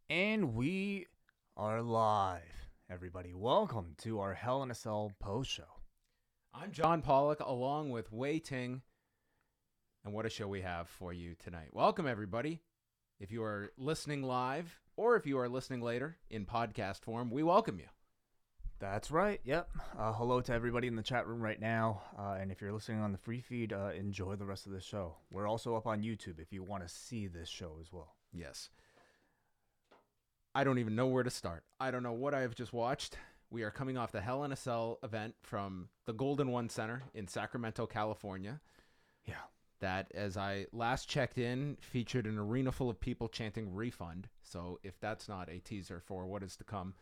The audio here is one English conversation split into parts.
And we are live, everybody. Welcome to our Hell in a Cell post show. I'm John Pollock along with Wai Ting, and what a show we have for you tonight. Welcome, everybody. If you are listening live or if you are listening later in podcast form, we welcome you. That's right. Yep. Hello to everybody in the chat room right now. And if you're listening on the free feed, enjoy the rest of the show. We're also up on YouTube if you want to see this show as well. Yes. I don't even know where to start. I don't know what I have just watched. We are coming off the Hell in a Cell event from the Golden One Center in Sacramento, California. Yeah. That, as I last checked in, featured an arena full of people chanting refund. So if that's not a teaser for what is to come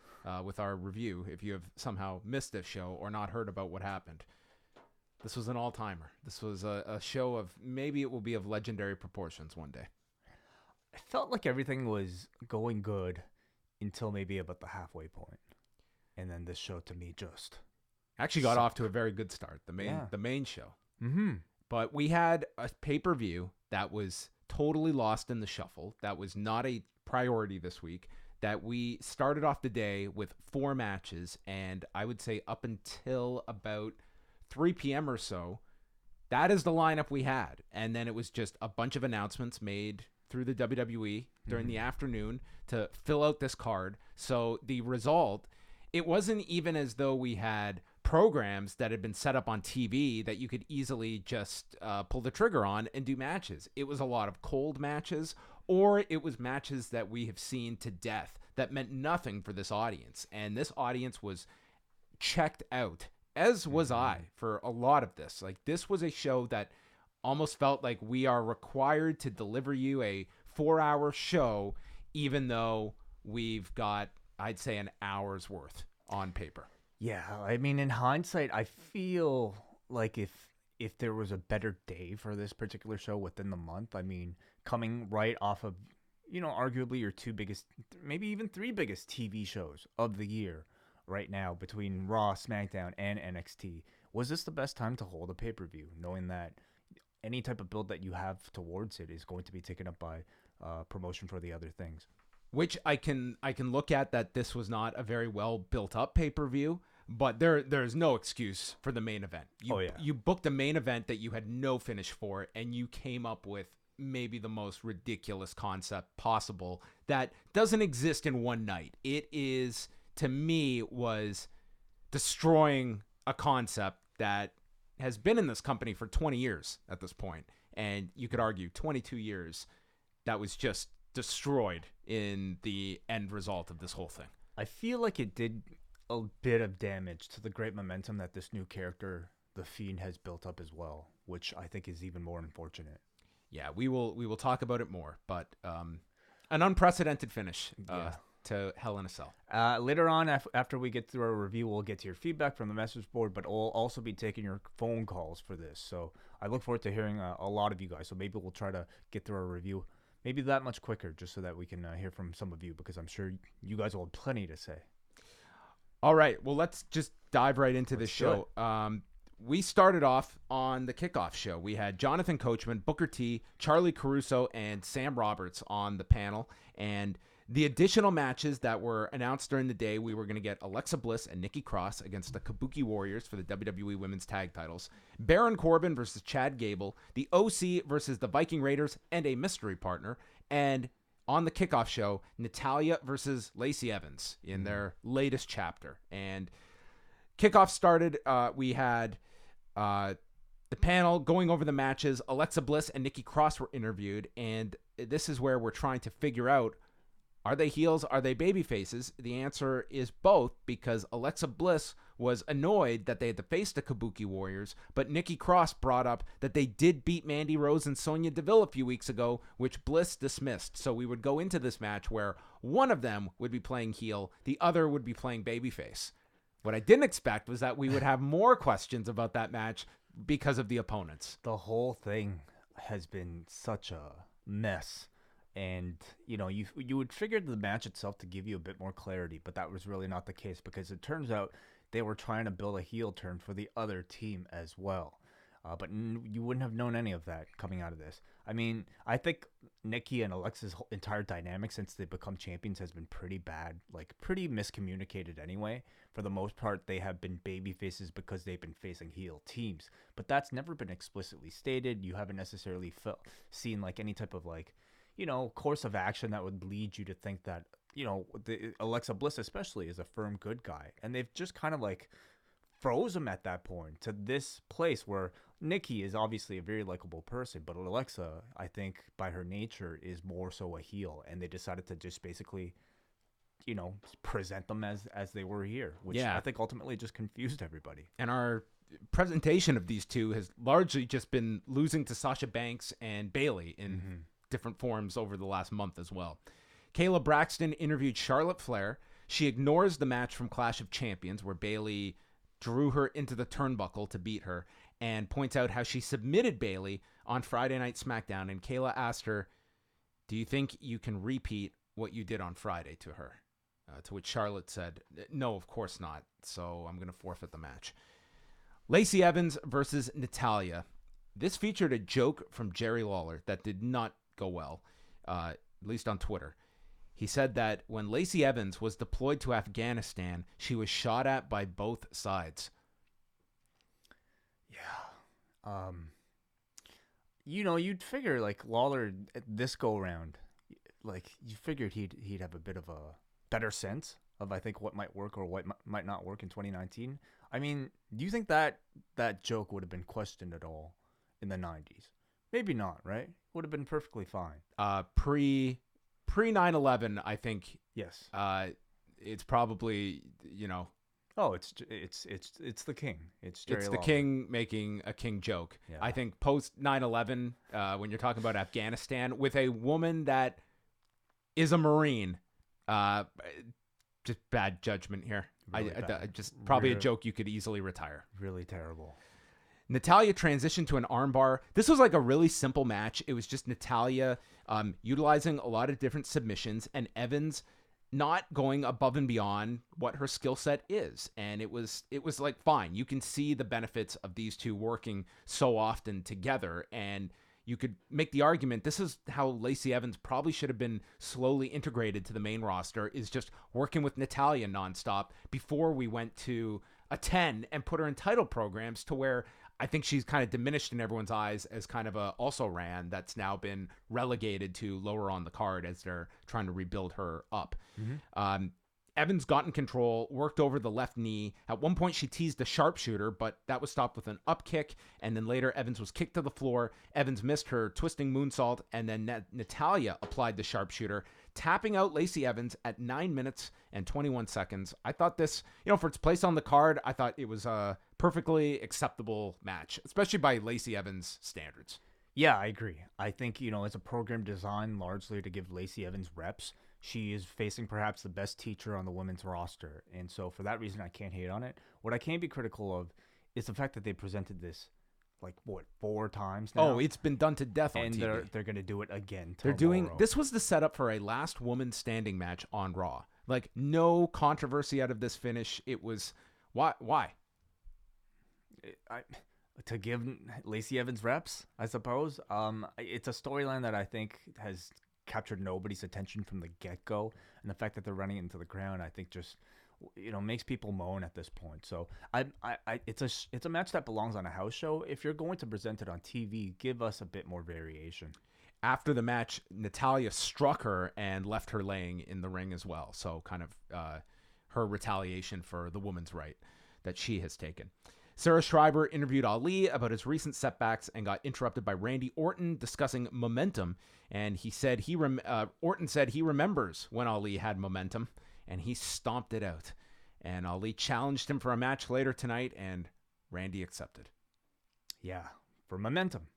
with our review, if you have somehow missed this show or not heard about what happened, this was an all-timer. This was a show of maybe it will be of legendary proportions one day. I felt like everything was going good until maybe about the halfway point. And then this show to me just actually got off to a very good start, the main show. Mm-hmm. But we had a pay-per-view that was totally lost in the shuffle. That was not a priority this week. That we started off the day with 4 matches, and I would say up until about 3 p.m. or so, that is the lineup we had. And then it was just a bunch of announcements made through the WWE during the afternoon to fill out this card. So the result, it wasn't even as though we had programs that had been set up on TV that you could easily just pull the trigger on and do matches. It was a lot of cold matches, or it was matches that we have seen to death that meant nothing for this audience. And this audience was checked out, as was I, for a lot of this. Like, this was a show that almost felt like we are required to deliver you a 4-hour show, even though we've got, I'd say, an hour's worth on paper. Yeah, I mean, in hindsight, I feel like if there was a better day for this particular show within the month, I mean, coming right off of, arguably your 2 biggest, maybe even 3 biggest TV shows of the year right now between Raw, SmackDown, and NXT, was this the best time to hold a pay-per-view, knowing that any type of build that you have towards it is going to be taken up by promotion for the other things? Which I can look at that this was not a very well built up pay-per-view, but there's no excuse for the main event. You booked a main event that you had no finish for, and you came up with maybe the most ridiculous concept possible that doesn't exist in one night. It is, to me, was destroying a concept that has been in this company for 20 years at this point, and you could argue 22 years that was just destroyed in the end result of this whole thing. I feel like it did a bit of damage to the great momentum that this new character, the Fiend, has built up as well, which I think is even more unfortunate. Yeah, we will talk about it more, but an unprecedented finish to Hell in a Cell. Later on, after we get through our review, we'll get to your feedback from the message board, but we'll also be taking your phone calls for this. So I look forward to hearing a lot of you guys. So maybe we'll try to get through our review maybe that much quicker, just so that we can hear from some of you, because I'm sure you guys will have plenty to say. All right, well, let's just dive right into this show. We started off on the Kickoff show. We had Jonathan Coachman, Booker T, Charlie Caruso, and Sam Roberts on the panel. And the additional matches that were announced during the day, we were going to get Alexa Bliss and Nikki Cross against the Kabuki Warriors for the WWE Women's Tag Titles, Baron Corbin versus Chad Gable, the OC versus the Viking Raiders, and a mystery partner. And on the Kickoff show, Natalya versus Lacey Evans in their latest chapter. And Kickoff started, we had the panel going over the matches. Alexa Bliss and Nikki Cross were interviewed, and this is where we're trying to figure out, are they heels? Are they baby faces? The answer is both, because Alexa Bliss was annoyed that they had to face the Kabuki Warriors, but Nikki Cross brought up that they did beat Mandy Rose and Sonya Deville a few weeks ago, which Bliss dismissed. So we would go into this match where one of them would be playing heel, the other would be playing babyface. What I didn't expect was that we would have more questions about that match because of the opponents. The whole thing has been such a mess. And, you would figure the match itself to give you a bit more clarity, but that was really not the case, because it turns out they were trying to build a heel turn for the other team as well. But you wouldn't have known any of that coming out of this. I mean, I think Nikki and Alexa's entire dynamic since they become champions has been pretty bad, like pretty miscommunicated anyway. For the most part, they have been baby faces because they've been facing heel teams. But that's never been explicitly stated. You haven't necessarily seen like any type of like, course of action that would lead you to think that, Alexa Bliss especially is a firm good guy. And they've just kind of like froze him at that point to this place where Nikki is obviously a very likable person, but Alexa, I think by her nature, is more so a heel, and they decided to just basically, present them as they were here, which I think ultimately just confused everybody. And our presentation of these two has largely just been losing to Sasha Banks and Bayley in different forms over the last month as well. Kayla Braxton interviewed Charlotte Flair. She ignores the match from Clash of Champions where Bayley drew her into the turnbuckle to beat her, and points out how she submitted Bayley on Friday Night SmackDown. And Kayla asked her, do you think you can repeat what you did on Friday to her? To which Charlotte said, no, of course not. So I'm going to forfeit the match. Lacey Evans versus Natalya. This featured a joke from Jerry Lawler that did not go well, at least on Twitter. He said that when Lacey Evans was deployed to Afghanistan, she was shot at by both sides. Yeah. You'd figure like Lawler this go around, like you figured he'd have a bit of a better sense of I think what might work or what might not work in 2019. I mean, do you think that joke would have been questioned at all in the 90s? Maybe not, right? Would have been perfectly fine. Pre 9/11, I think. Yes. It's probably, Oh, it's the king. It's Jerry the Lawler. king making a king joke. Yeah. I think post 9/11, when you're talking about Afghanistan with a woman that is a Marine, just bad judgment here. Really probably a joke you could easily retire. Really terrible. Natalya transitioned to an armbar. This was like a really simple match. It was just Natalya utilizing a lot of different submissions and Evans not going above and beyond what her skill set is. And it was like, fine. You can see the benefits of these two working so often together. And you could make the argument this is how Lacey Evans probably should have been slowly integrated to the main roster, is just working with Natalya nonstop before we went to a 10 and put her in title programs to where I think she's kind of diminished in everyone's eyes as kind of a also-ran that's now been relegated to lower on the card as they're trying to rebuild her up. Evans got in control, worked over the left knee. At one point, she teased a sharpshooter, but that was stopped with an up kick. And then later, Evans was kicked to the floor. Evans missed her twisting moonsault, and then Natalya applied the sharpshooter, tapping out Lacey Evans at 9 minutes and 21 seconds. I thought this, for its place on the card, I thought it was a perfectly acceptable match, especially by Lacey Evans standards. Yeah, I agree. I think, it's a program designed largely to give Lacey Evans reps. She is facing perhaps the best teacher on the women's roster. And so for that reason, I can't hate on it. What I can be critical of is the fact that they presented this, 4 times now? Oh, it's been done to death on and TV. They're going to do it again tomorrow. This was the setup for a last woman standing match on Raw. No controversy out of this finish. It was, why? To give Lacey Evans reps, I suppose. It's a storyline that I think has captured nobody's attention from the get-go, and the fact that they're running into the ground, I think just makes people moan at this point. So it's a match that belongs on a house show. If you're going to present it on TV, give us a bit more variation. After the match, Natalya struck her and left her laying in the ring as well. So kind of her retaliation for the woman's right that she has taken. Sarah Schreiber interviewed Ali about his recent setbacks and got interrupted by Randy Orton discussing momentum. And he said Orton said he remembers when Ali had momentum, and he stomped it out. And Ali challenged him for a match later tonight, and Randy accepted. Yeah, for momentum.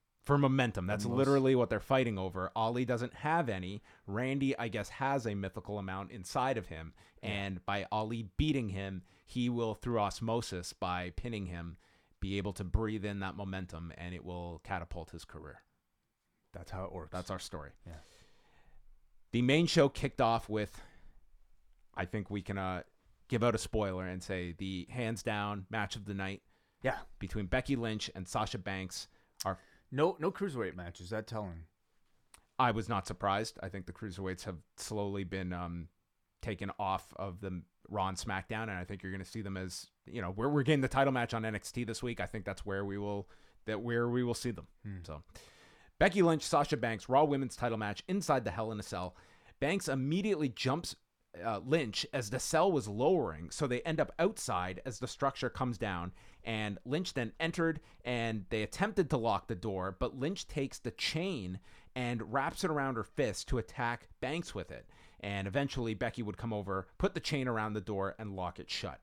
That's literally what they're fighting over. Ali doesn't have any. Randy, I guess, has a mythical amount inside of him. And by Ali beating him, he will, through osmosis, by pinning him, be able to breathe in that momentum, and it will catapult his career. That's how it works. That's our story. Yeah. The main show kicked off with, I think we can give out a spoiler and say, the hands down match of the night. Yeah. between Becky Lynch and Sasha Banks. No cruiserweight match. Is that telling? I was not surprised. I think the cruiserweights have slowly been taken off of the Raw and SmackDown, and I think you're going to see them as, we're getting the title match on NXT this week. I think that's where we will see them. So, Becky Lynch, Sasha Banks, Raw Women's title match inside the Hell in a Cell. Banks immediately jumps Lynch as the cell was lowering, so they end up outside as the structure comes down, and Lynch then entered, and they attempted to lock the door, but Lynch takes the chain and wraps it around her fist to attack Banks with it, and eventually Becky would come over, put the chain around the door, and lock it shut.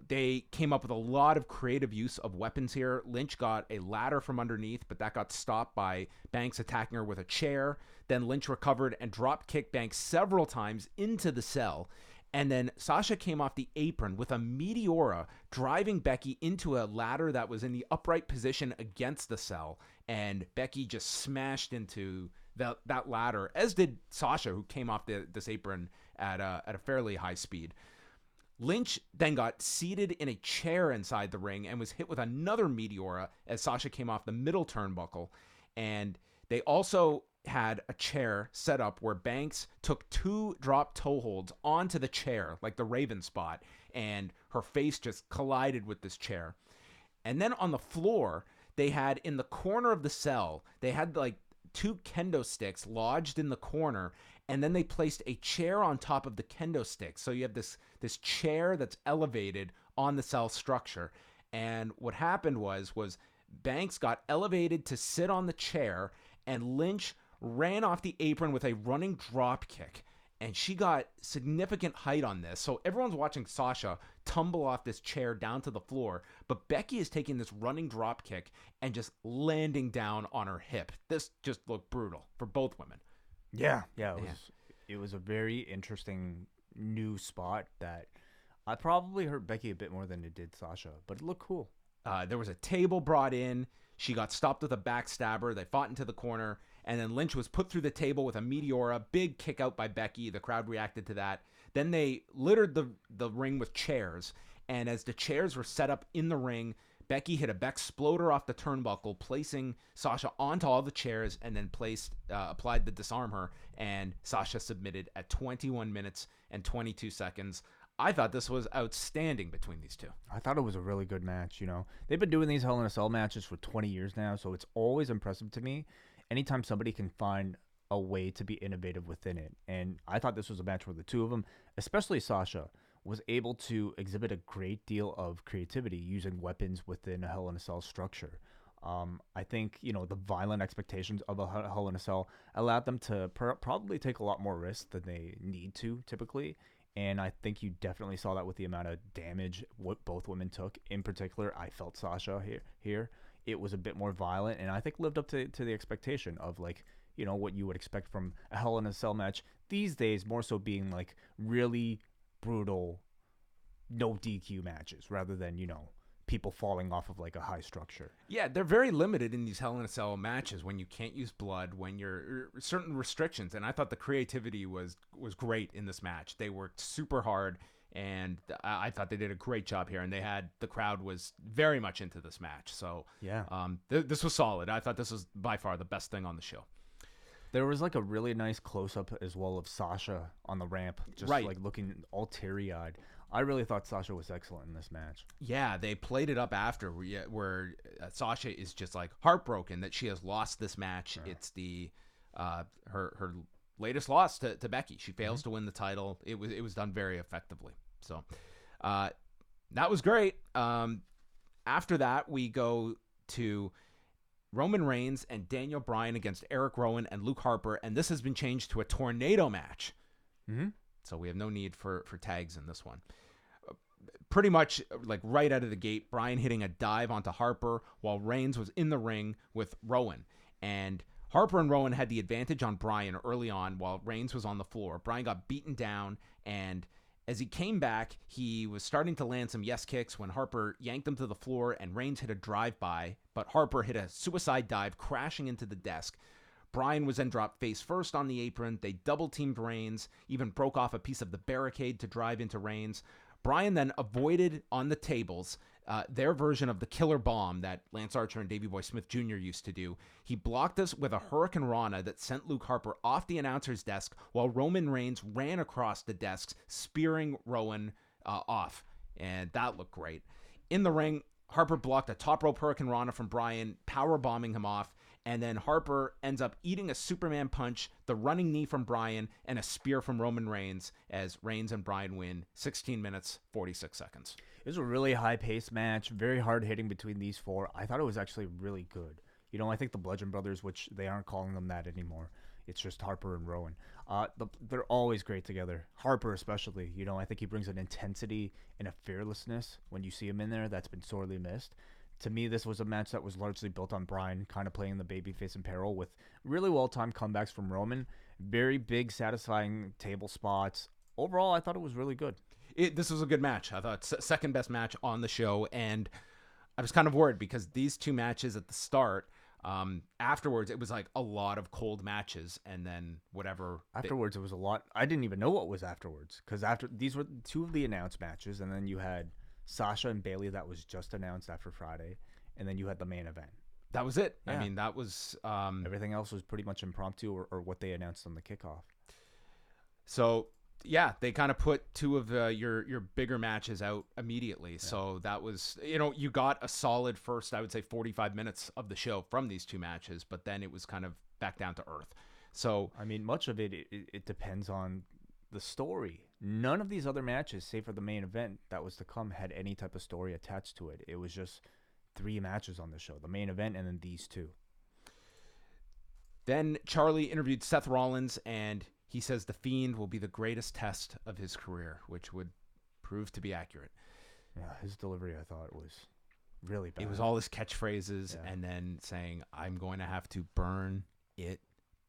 They came up with a lot of creative use of weapons here. Lynch got a ladder from underneath, but that got stopped by Banks attacking her with a chair. Then Lynch recovered and drop kicked Banks several times into the cell. And then Sasha came off the apron with a Meteora, driving Becky into a ladder that was in the upright position against the cell. And Becky just smashed into that ladder, as did Sasha, who came off this apron at a fairly high speed. Lynch then got seated in a chair inside the ring and was hit with another Meteora as Sasha came off the middle turnbuckle. And they also had a chair set up where Banks took 2 drop toe holds onto the chair, like the Raven spot, and her face just collided with this chair. And then on the floor, they had in the corner of the cell, they had like 2 kendo sticks lodged in the corner, and then they placed a chair on top of the kendo stick. So you have this chair that's elevated on the cell structure. And what happened was Banks got elevated to sit on the chair, and Lynch ran off the apron with a running drop kick. And she got significant height on this. So everyone's watching Sasha tumble off this chair down to the floor. But Becky is taking this running drop kick and just landing down on her hip. This just looked brutal for both women. Yeah. It was a very interesting new spot that I probably hurt Becky a bit more than it did Sasha, but it looked cool. There was a table brought in. She got stopped with a backstabber. They fought into the corner, and then Lynch was put through the table with a Meteora. Big kick out by Becky. The crowd reacted to that. Then they littered the ring with chairs, and as the chairs were set up in the ring, Becky hit a Bexploder off the turnbuckle, placing Sasha onto all the chairs, and then applied the disarm her, and Sasha submitted at 21 minutes and 22 seconds. I thought this was outstanding between these two. I thought it was a really good match. They've been doing these Hell in a Cell matches for 20 years now, so it's always impressive to me anytime somebody can find a way to be innovative within it. And I thought this was a match where the two of them, especially Sasha, was able to exhibit a great deal of creativity using weapons within a Hell in a Cell structure. I think, the violent expectations of a Hell in a Cell allowed them to probably take a lot more risks than they need to typically. And I think you definitely saw that with the amount of damage what both women took. In particular, I felt Sasha here. It was a bit more violent, and I think lived up to the expectation of, what you would expect from a Hell in a Cell match these days, more so being, really brutal, no DQ matches, rather than, people falling off of, a high structure. Yeah, they're very limited in these Hell in a Cell matches when you can't use blood, when you're certain restrictions. And I thought the creativity was great in this match. They worked super hard, and I thought they did a great job here. And the crowd was very much into this match. So yeah, this was solid. I thought this was by far the best thing on the show. There was a really nice close-up as well of Sasha on the ramp, just looking all teary-eyed. I really thought Sasha was excellent in this match. Yeah, they played it up after where Sasha is just heartbroken that she has lost this match. Right. It's the her latest loss to Becky. She fails to win the title. It was done very effectively. So that was great. After that, we go to Roman Reigns and Daniel Bryan against Erick Rowan and Luke Harper, and this has been changed to a tornado match. Mm-hmm. So we have no need for tags in this one. Pretty much right out of the gate, Bryan hitting a dive onto Harper while Reigns was in the ring with Rowan. And Harper and Rowan had the advantage on Bryan early on while Reigns was on the floor. Bryan got beaten down, and as he came back, he was starting to land some yes kicks when Harper yanked him to the floor and Reigns hit a drive-by, but Harper hit a suicide dive crashing into the desk. Bryan was then dropped face first on the apron. They double-teamed Reigns, even broke off a piece of the barricade to drive into Reigns. Bryan then avoided on the tables their version of the killer bomb that Lance Archer and Davey Boy Smith Jr. used to do. He blocked us with a Hurricane Rana that sent Luke Harper off the announcer's desk while Roman Reigns ran across the desks, spearing Rowan off. And that looked great. In the ring, Harper blocked a top rope Hurricane Rana from Bryan, power bombing him off. And then Harper ends up eating a Superman punch, the running knee from Bryan, and a spear from Roman Reigns as Reigns and Bryan win 16 minutes, 46 seconds. It was a really high-paced match, very hard-hitting between these four. I thought it was actually really good. You know, I think the Bludgeon Brothers, which they aren't calling them that anymore, it's just Harper and Rowan. They're always great together. Harper especially. You know, I think he brings an intensity and a fearlessness when you see him in there that's been sorely missed. To me, this was a match that was largely built on Bryan kind of playing the babyface in peril with really well-timed comebacks from Roman. Very big, satisfying table spots. Overall, I thought it was really good. This was a good match. I thought second best match on the show, and I was kind of worried because these two matches at the start, afterwards, it was like a lot of cold matches, and then whatever. Afterwards, it was a lot. I didn't even know what was afterwards because these were two of the announced matches, and then you had Sasha and Bayley that was just announced after Friday, and then you had the main event. That was it. Yeah. I mean, that was everything else was pretty much impromptu or what they announced on the kickoff. So yeah, they kind of put two of your bigger matches out immediately. Yeah. So that was, you got a solid first, I would say 45 minutes of the show from these two matches, but then it was kind of back down to earth. So I mean, much of it depends on the story. None of these other matches, save for the main event that was to come, had any type of story attached to it. It was just 3 matches on the show, the main event and then these two. Then Charlie interviewed Seth Rollins, and he says the Fiend will be the greatest test of his career, which would prove to be accurate. Yeah, his delivery, I thought, was really bad. It was all his catchphrases and then saying, I'm going to have to burn it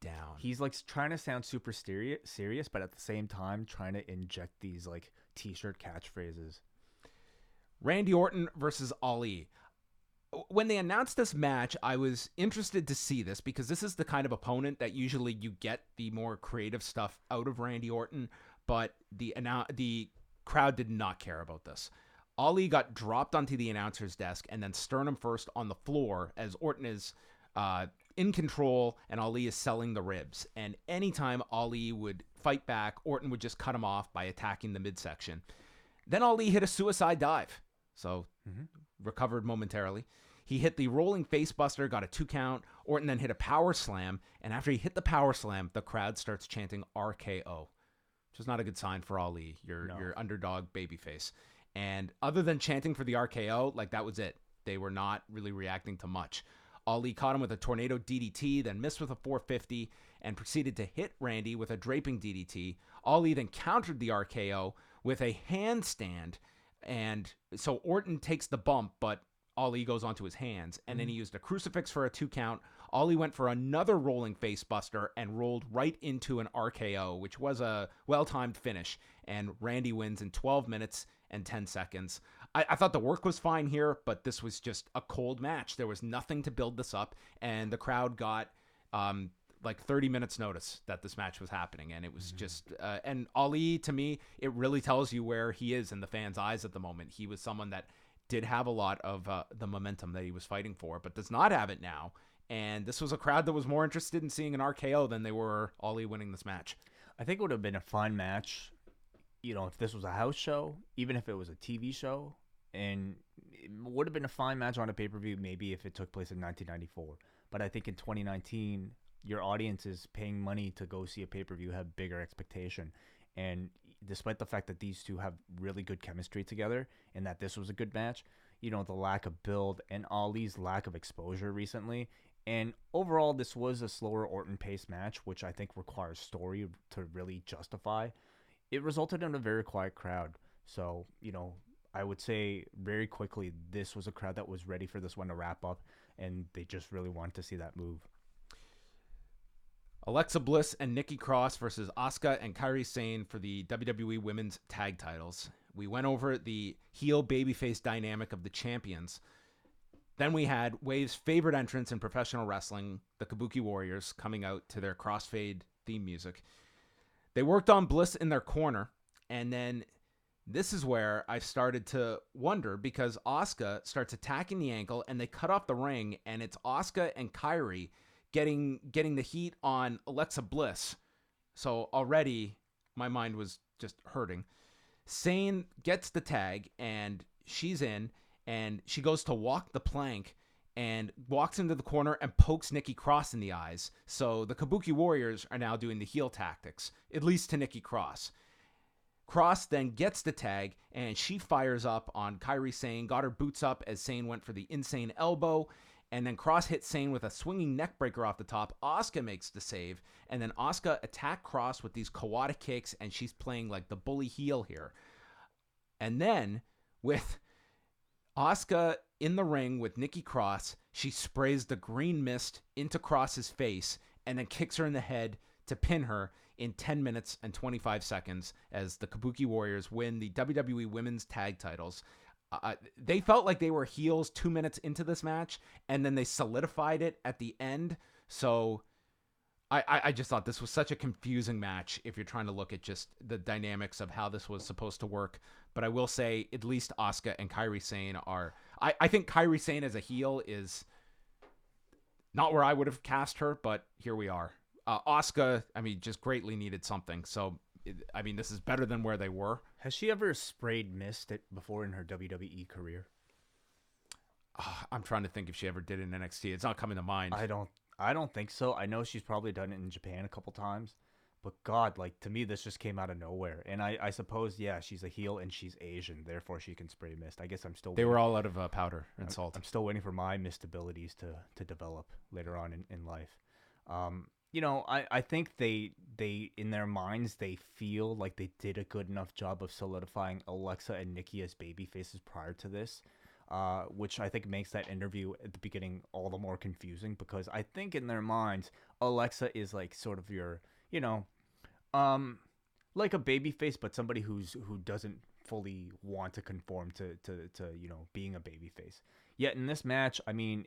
down. He's like trying to sound super serious, but at the same time trying to inject these like t-shirt catchphrases. Randy Orton versus Ali. When they announced this match, I was interested to see this because this is the kind of opponent that usually you get the more creative stuff out of Randy Orton, but the crowd did not care about this. Ali got dropped onto the announcer's desk and then sternum first on the floor as Orton is in control and Ali is selling the ribs. And anytime Ali would fight back, Orton would just cut him off by attacking the midsection. Then Ali hit a suicide dive. So recovered momentarily. He hit the rolling facebuster, got a 2 count. Orton then hit a power slam. And after he hit the power slam, the crowd starts chanting RKO, which is not a good sign for Ali, your underdog babyface. And other than chanting for the RKO, like that was it. They were not really reacting to much. Ali caught him with a tornado DDT, then missed with a 450, and proceeded to hit Randy with a draping DDT. Ali then countered the RKO with a handstand, and so Orton takes the bump, but Ali goes onto his hands, and then he used a crucifix for a 2 count. Ali went for another rolling facebuster and rolled right into an RKO, which was a well-timed finish, and Randy wins in 12 minutes and 10 seconds. I thought the work was fine here, but this was just a cold match. There was nothing to build this up, and the crowd got like 30 minutes notice that this match was happening, and it was just and Ali, to me, it really tells you where he is in the fans' eyes at the moment. He was someone that did have a lot of the momentum that he was fighting for, but does not have it now, and this was a crowd that was more interested in seeing an RKO than they were Ali winning this match. I think it would have been a fun match, if this was a house show, even if it was a TV show, and it would have been a fine match on a pay-per-view maybe if it took place in 1994. But I think in 2019, your audience is paying money to go see a pay-per-view, have bigger expectation. And despite the fact that these two have really good chemistry together and that this was a good match, the lack of build and Ali's lack of exposure recently. And overall, this was a slower Orton-paced match, which I think requires story to really justify. It resulted in a very quiet crowd. So, I would say very quickly, this was a crowd that was ready for this one to wrap up, and they just really wanted to see that move. Alexa Bliss and Nikki Cross versus Asuka and Kairi Sane for the WWE Women's Tag Titles. We went over the heel babyface dynamic of the champions. Then we had Wave's favorite entrance in professional wrestling, the Kabuki Warriors, coming out to their crossfade theme music. They worked on Bliss in their corner, and then This is where I started to wonder because Asuka starts attacking the ankle and they cut off the ring, and it's Asuka and Kairi getting the heat on Alexa Bliss. So already my mind was just hurting. Sane gets the tag and she's in, and she goes to walk the plank and walks into the corner and pokes Nikki Cross in the eyes. So the Kabuki Warriors are now doing the heel tactics, at least to Nikki Cross. Cross then gets the tag, and she fires up on Kairi Sane, got her boots up as Sane went for the insane elbow, and then Cross hits Sane with a swinging neckbreaker off the top. Asuka makes the save, and then Asuka attacked Cross with these Kawada kicks, and she's playing like the bully heel here. And then, with Asuka in the ring with Nikki Cross, she sprays the green mist into Cross's face, and then kicks her in the head to pin her in 10 minutes and 25 seconds as the Kabuki Warriors win the WWE Women's Tag Titles. They felt like they were heels 2 minutes into this match, and then they solidified it at the end. So I just thought this was such a confusing match if you're trying to look at just the dynamics of how this was supposed to work. But I will say at least Asuka and Kairi Sane are... I think Kairi Sane as a heel is not where I would have cast her, but here we are. Asuka, I mean, just greatly needed something. So, I mean, this is better than where they were. Has she ever sprayed mist before in her WWE career? I'm trying to think if she ever did in NXT. It's not coming to mind. I don't think so. I know she's probably done it in Japan a couple times. But God, like, to me, this just came out of nowhere. And I suppose, yeah, she's a heel and she's Asian. Therefore, she can spray mist. I guess I'm still... They were all out of powder and salt. I'm still waiting for my mist abilities to develop later on in life. You know, I think they in their minds, they feel like they did a good enough job of solidifying Alexa and Nikki as baby faces prior to this, which I think makes that interview at the beginning all the more confusing, because I think in their minds, Alexa is like sort of your, you know, like a baby face, but somebody who doesn't fully want to conform to you know, being a baby face. Yet in this match, I mean,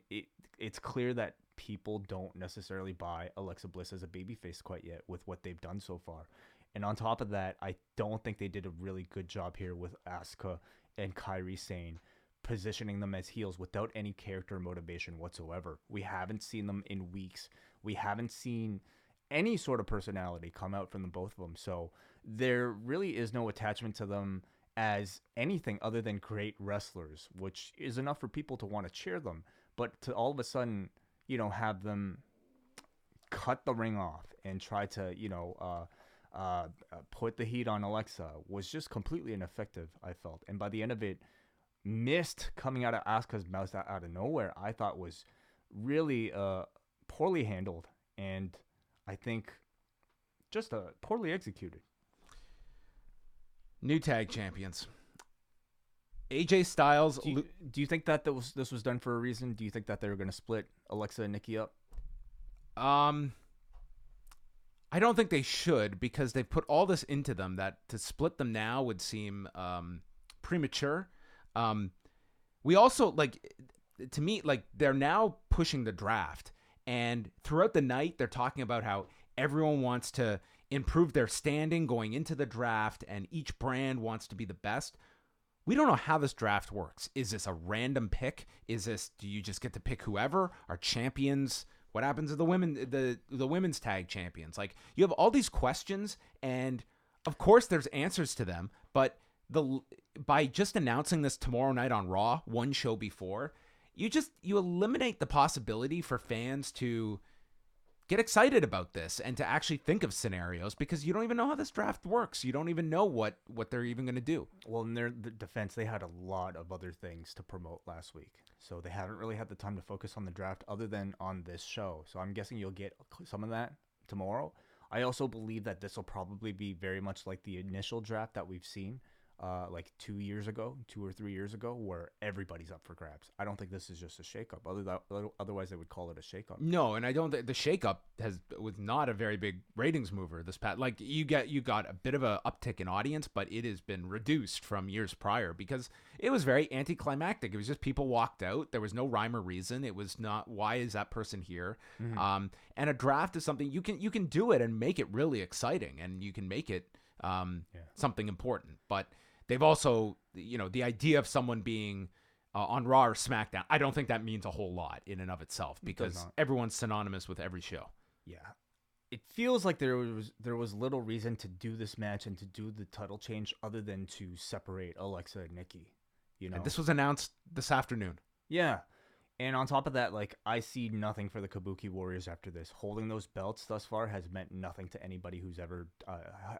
it's clear that people don't necessarily buy Alexa Bliss as a babyface quite yet with what they've done so far. And on top of that, I don't think they did a really good job here with Asuka and Kairi Sane positioning them as heels without any character motivation whatsoever. We haven't seen them in weeks. We haven't seen any sort of personality come out from the both of them. So there really is no attachment to them as anything other than great wrestlers, which is enough for people to want to cheer them. But to all of a sudden, you know, have them cut the ring off and try to, you know, put the heat on Alexa was just completely ineffective, I felt. And by the end of it, mist coming out of Asuka's mouth out of nowhere, I thought was really poorly handled, and I think just poorly executed. New tag champions. AJ Styles. Do you think that this was done for a reason? Do you think that they were going to split Alexa and Nikki up? I don't think they should, because they put all this into them that to split them now would seem premature. We also, like, to me, like, they're now pushing the draft, and throughout the night they're talking about how everyone wants to improve their standing going into the draft, and each brand wants to be the best. We don't know how this draft works. Is this a random pick? Do you just get to pick whoever? Are champions? What happens to the women, the women's tag champions? Like, you have all these questions, and of course there's answers to them, but by just announcing this tomorrow night on Raw, one show before, you eliminate the possibility for fans to get excited about this and to actually think of scenarios, because you don't even know how this draft works. You don't even know what they're even going to do. Well, in their defense, they had a lot of other things to promote last week, so they haven't really had the time to focus on the draft other than on this show. So I'm guessing you'll get some of that tomorrow. I also believe that this will probably be very much like the initial draft that we've seen like 2 or 3 years ago, where everybody's up for grabs. I don't think this is just a shakeup. Otherwise, they would call it a shakeup. No, and I don't think the shakeup was not a very big ratings mover this past. Like, you got a bit of a uptick in audience, but it has been reduced from years prior because it was very anticlimactic. It was just people walked out. There was no rhyme or reason. It was not, why is that person here? Mm-hmm. And a draft is something you can do it and make it really exciting, and you can make it something important, but they've also, the idea of someone being on Raw or SmackDown, I don't think that means a whole lot in and of itself because everyone's synonymous with every show. Yeah. It feels like there was little reason to do this match and to do the title change other than to separate Alexa and Nikki. And this was announced this afternoon. Yeah. And on top of that, like, I see nothing for the Kabuki Warriors after this. Holding those belts thus far has meant nothing to anybody who's ever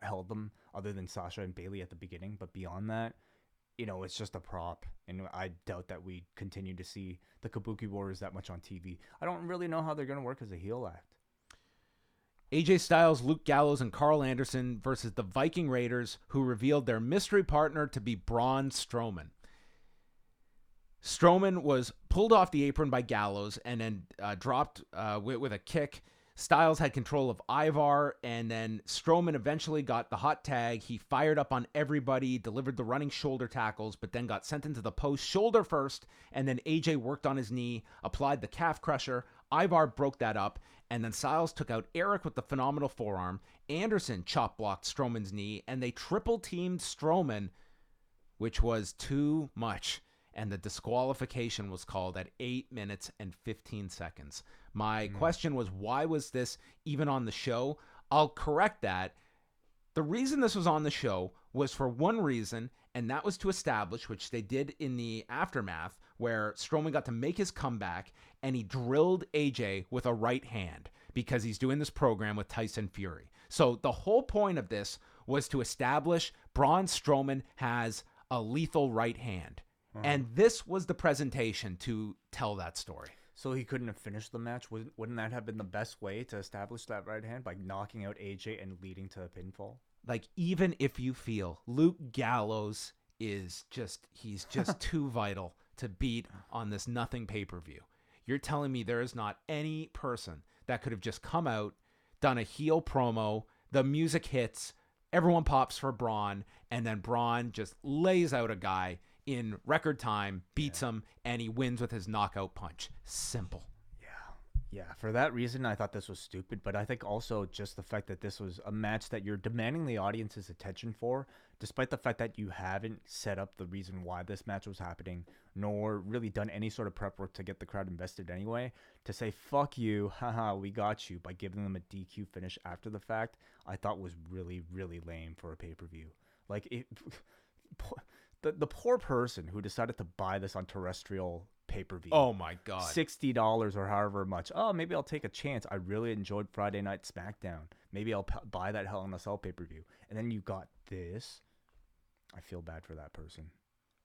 held them other than Sasha and Bayley at the beginning. But beyond that, it's just a prop. And I doubt that we continue to see the Kabuki Warriors that much on TV. I don't really know how they're going to work as a heel act. AJ Styles, Luke Gallows, and Carl Anderson versus the Viking Raiders, who revealed their mystery partner to be Braun Strowman. Strowman was pulled off the apron by Gallows and then dropped with a kick. Styles had control of Ivar, and then Strowman eventually got the hot tag. He fired up on everybody, delivered the running shoulder tackles, but then got sent into the post shoulder first, and then AJ worked on his knee, applied the calf crusher. Ivar broke that up, and then Styles took out Eric with the phenomenal forearm. Anderson chop blocked Strowman's knee, and they triple teamed Strowman, which was too much. And the disqualification was called at 8 minutes and 15 seconds. My question was, why was this even on the show? I'll correct that. The reason this was on the show was for one reason, and that was to establish, which they did in the aftermath, where Strowman got to make his comeback, and he drilled AJ with a right hand because he's doing this program with Tyson Fury. So the whole point of this was to establish Braun Strowman has a lethal right hand. And this was the presentation to tell that story. So he couldn't have finished the match? Wouldn't that have been the best way to establish that right hand, by knocking out AJ and leading to a pinfall? Like, even if you feel Luke Gallows is he's just too vital to beat on this nothing pay-per-view, you're telling me there is not any person that could have just come out, done a heel promo, the music hits, everyone pops for Braun, and then Braun just lays out a guy in record time, beats him, and he wins with his knockout punch. Simple. Yeah. For that reason, I thought this was stupid, but I think also just the fact that this was a match that you're demanding the audience's attention for, despite the fact that you haven't set up the reason why this match was happening, nor really done any sort of prep work to get the crowd invested anyway, to say, fuck you, haha, we got you, by giving them a DQ finish after the fact, I thought was really, really lame for a pay-per-view. Like, the poor person who decided to buy this on terrestrial pay-per-view. Oh my God. $60 or however much. Oh, maybe I'll take a chance. I really enjoyed Friday Night SmackDown. Maybe I'll buy that Hell in a Cell pay-per-view. And then you got this. I feel bad for that person.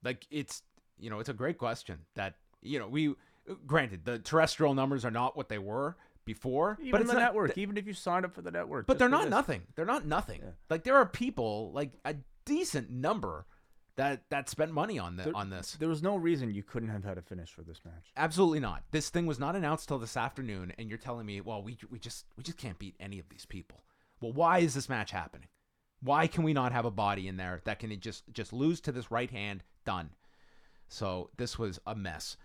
Like, it's a great question that, we, granted, the terrestrial numbers are not what they were before. Even but it's the network, even if you signed up for the network. But they're not nothing. They're not nothing. Yeah. Like, there are people, like a decent number, that spent money on this. There was no reason you couldn't have had a finish for this match. Absolutely not. This thing was not announced till this afternoon, and you're telling me, well, we just can't beat any of these people. Well, why is this match happening? Why can we not have a body in there that can just lose to this right hand? Done. So this was a mess.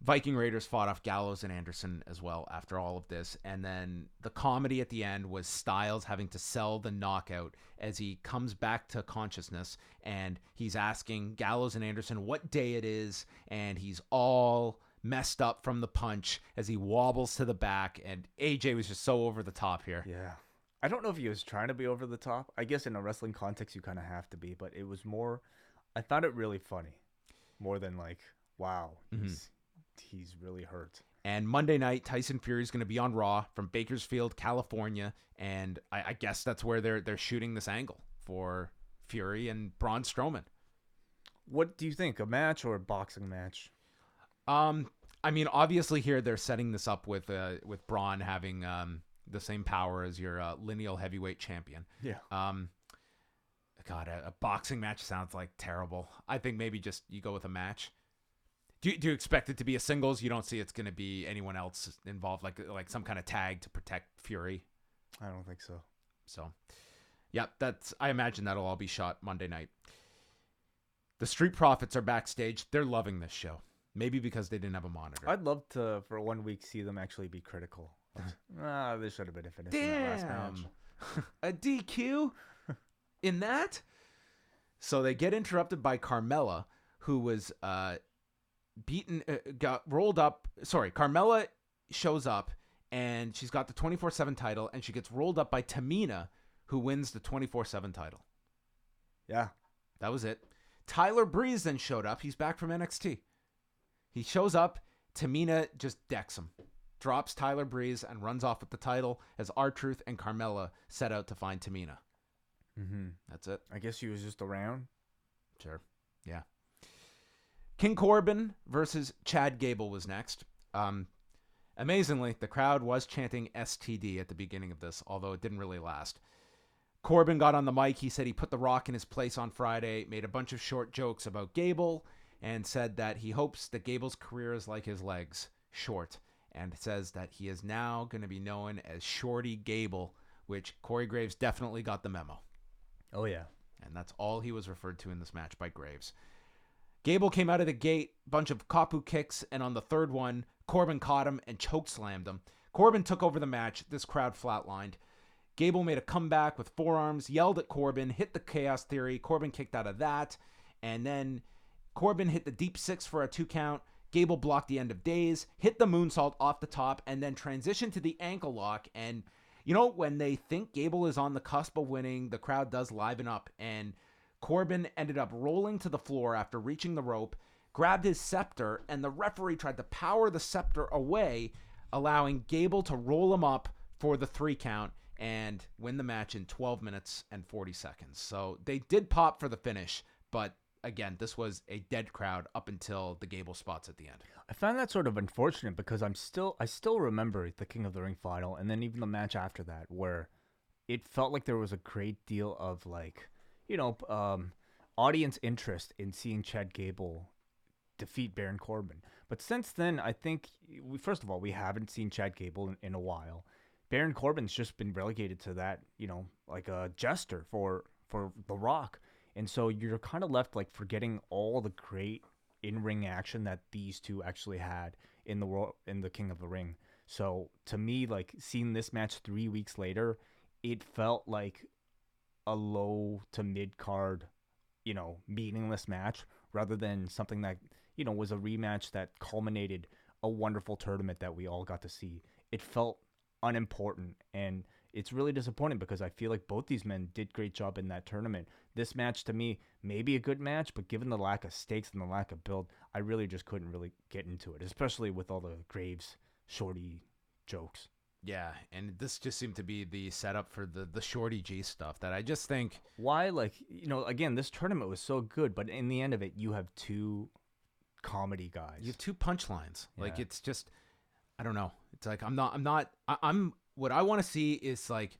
Viking Raiders fought off Gallows and Anderson as well after all of this. And then the comedy at the end was Styles having to sell the knockout as he comes back to consciousness, and he's asking Gallows and Anderson what day it is, and he's all messed up from the punch as he wobbles to the back, and AJ was just so over the top here. Yeah. I don't know if he was trying to be over the top. I guess in a wrestling context you kind of have to be, but it was more, I thought it really funny. More than like, wow, he's really hurt. And Monday night, Tyson Fury is going to be on Raw from Bakersfield, California, and I guess that's where they're shooting this angle for Fury and Braun Strowman. What do you think, a match or a boxing match? I mean, obviously here they're setting this up with Braun having the same power as your lineal heavyweight champion. Yeah. God, a boxing match sounds like terrible. I think maybe just you go with a match. Do you expect it to be a singles? You don't see it's going to be anyone else involved, like some kind of tag to protect Fury? I don't think so. So, yeah, I imagine that'll all be shot Monday night. The Street Profits are backstage. They're loving this show. Maybe because they didn't have a monitor. I'd love to, for 1 week, see them actually be critical. There should have been a finish in that last match. A DQ in that? So they get interrupted by Carmella, who was got rolled up. Sorry, Carmella shows up, and she's got the 24/7 title, and she gets rolled up by Tamina, who wins the 24/7 title. Yeah. That was it. Tyler Breeze then showed up. He's back from NXT. He shows up. Tamina just decks him. Drops Tyler Breeze and runs off with the title as R-Truth and Carmella set out to find Tamina. Mm-hmm. That's it. I guess she was just around. Sure. Yeah. King Corbin versus Chad Gable was next. Amazingly, the crowd was chanting STD at the beginning of this, although it didn't really last. Corbin got on the mic. He said he put The Rock in his place on Friday, made a bunch of short jokes about Gable, and said that he hopes that Gable's career is like his legs, short, and says that he is now going to be known as Shorty Gable, which Corey Graves definitely got the memo. Oh, yeah. And that's all he was referred to in this match by Graves. Gable came out of the gate, bunch of kapu kicks, and on the third one, Corbin caught him and chokeslammed him. Corbin took over the match. This crowd flatlined. Gable made a comeback with forearms, yelled at Corbin, hit the Chaos Theory. Corbin kicked out of that. And then Corbin hit the deep six for a 2 count. Gable blocked the end of days, hit the moonsault off the top, and then transitioned to the ankle lock. And, you know, when they think Gable is on the cusp of winning, the crowd does liven up. And Corbin ended up rolling to the floor after reaching the rope, grabbed his scepter, and the referee tried to power the scepter away, allowing Gable to roll him up for the 3 count and win the match in 12 minutes and 40 seconds. So they did pop for the finish, but again, this was a dead crowd up until the Gable spots at the end. I found that sort of unfortunate because I still remember the King of the Ring final, and then even the match after that, where it felt like there was a great deal of, like, you know, audience interest in seeing Chad Gable defeat Baron Corbin. But since then, I think first of all, we haven't seen Chad Gable in a while. Baron Corbin's just been relegated to that, you know, like a jester for The Rock. And so you're kind of left like forgetting all the great in-ring action that these two actually had in the King of the Ring. So to me, like, seeing this match 3 weeks later, it felt like a low to mid card, you know, meaningless match rather than something that, you know, was a rematch that culminated a wonderful tournament that we all got to see. It felt unimportant, and it's really disappointing because I feel like both these men did great job in that tournament. This match to me may be a good match, but given the lack of stakes and the lack of build, I really just couldn't really get into it, especially with all the Graves Shorty jokes. Yeah, and this just seemed to be the setup for the Shorty G stuff that I just think... Why, like, you know, again, this tournament was so good, but in the end of it, you have two comedy guys. You have two punchlines. Yeah. Like, it's just... I don't know. It's like, I'm what I want to see is like,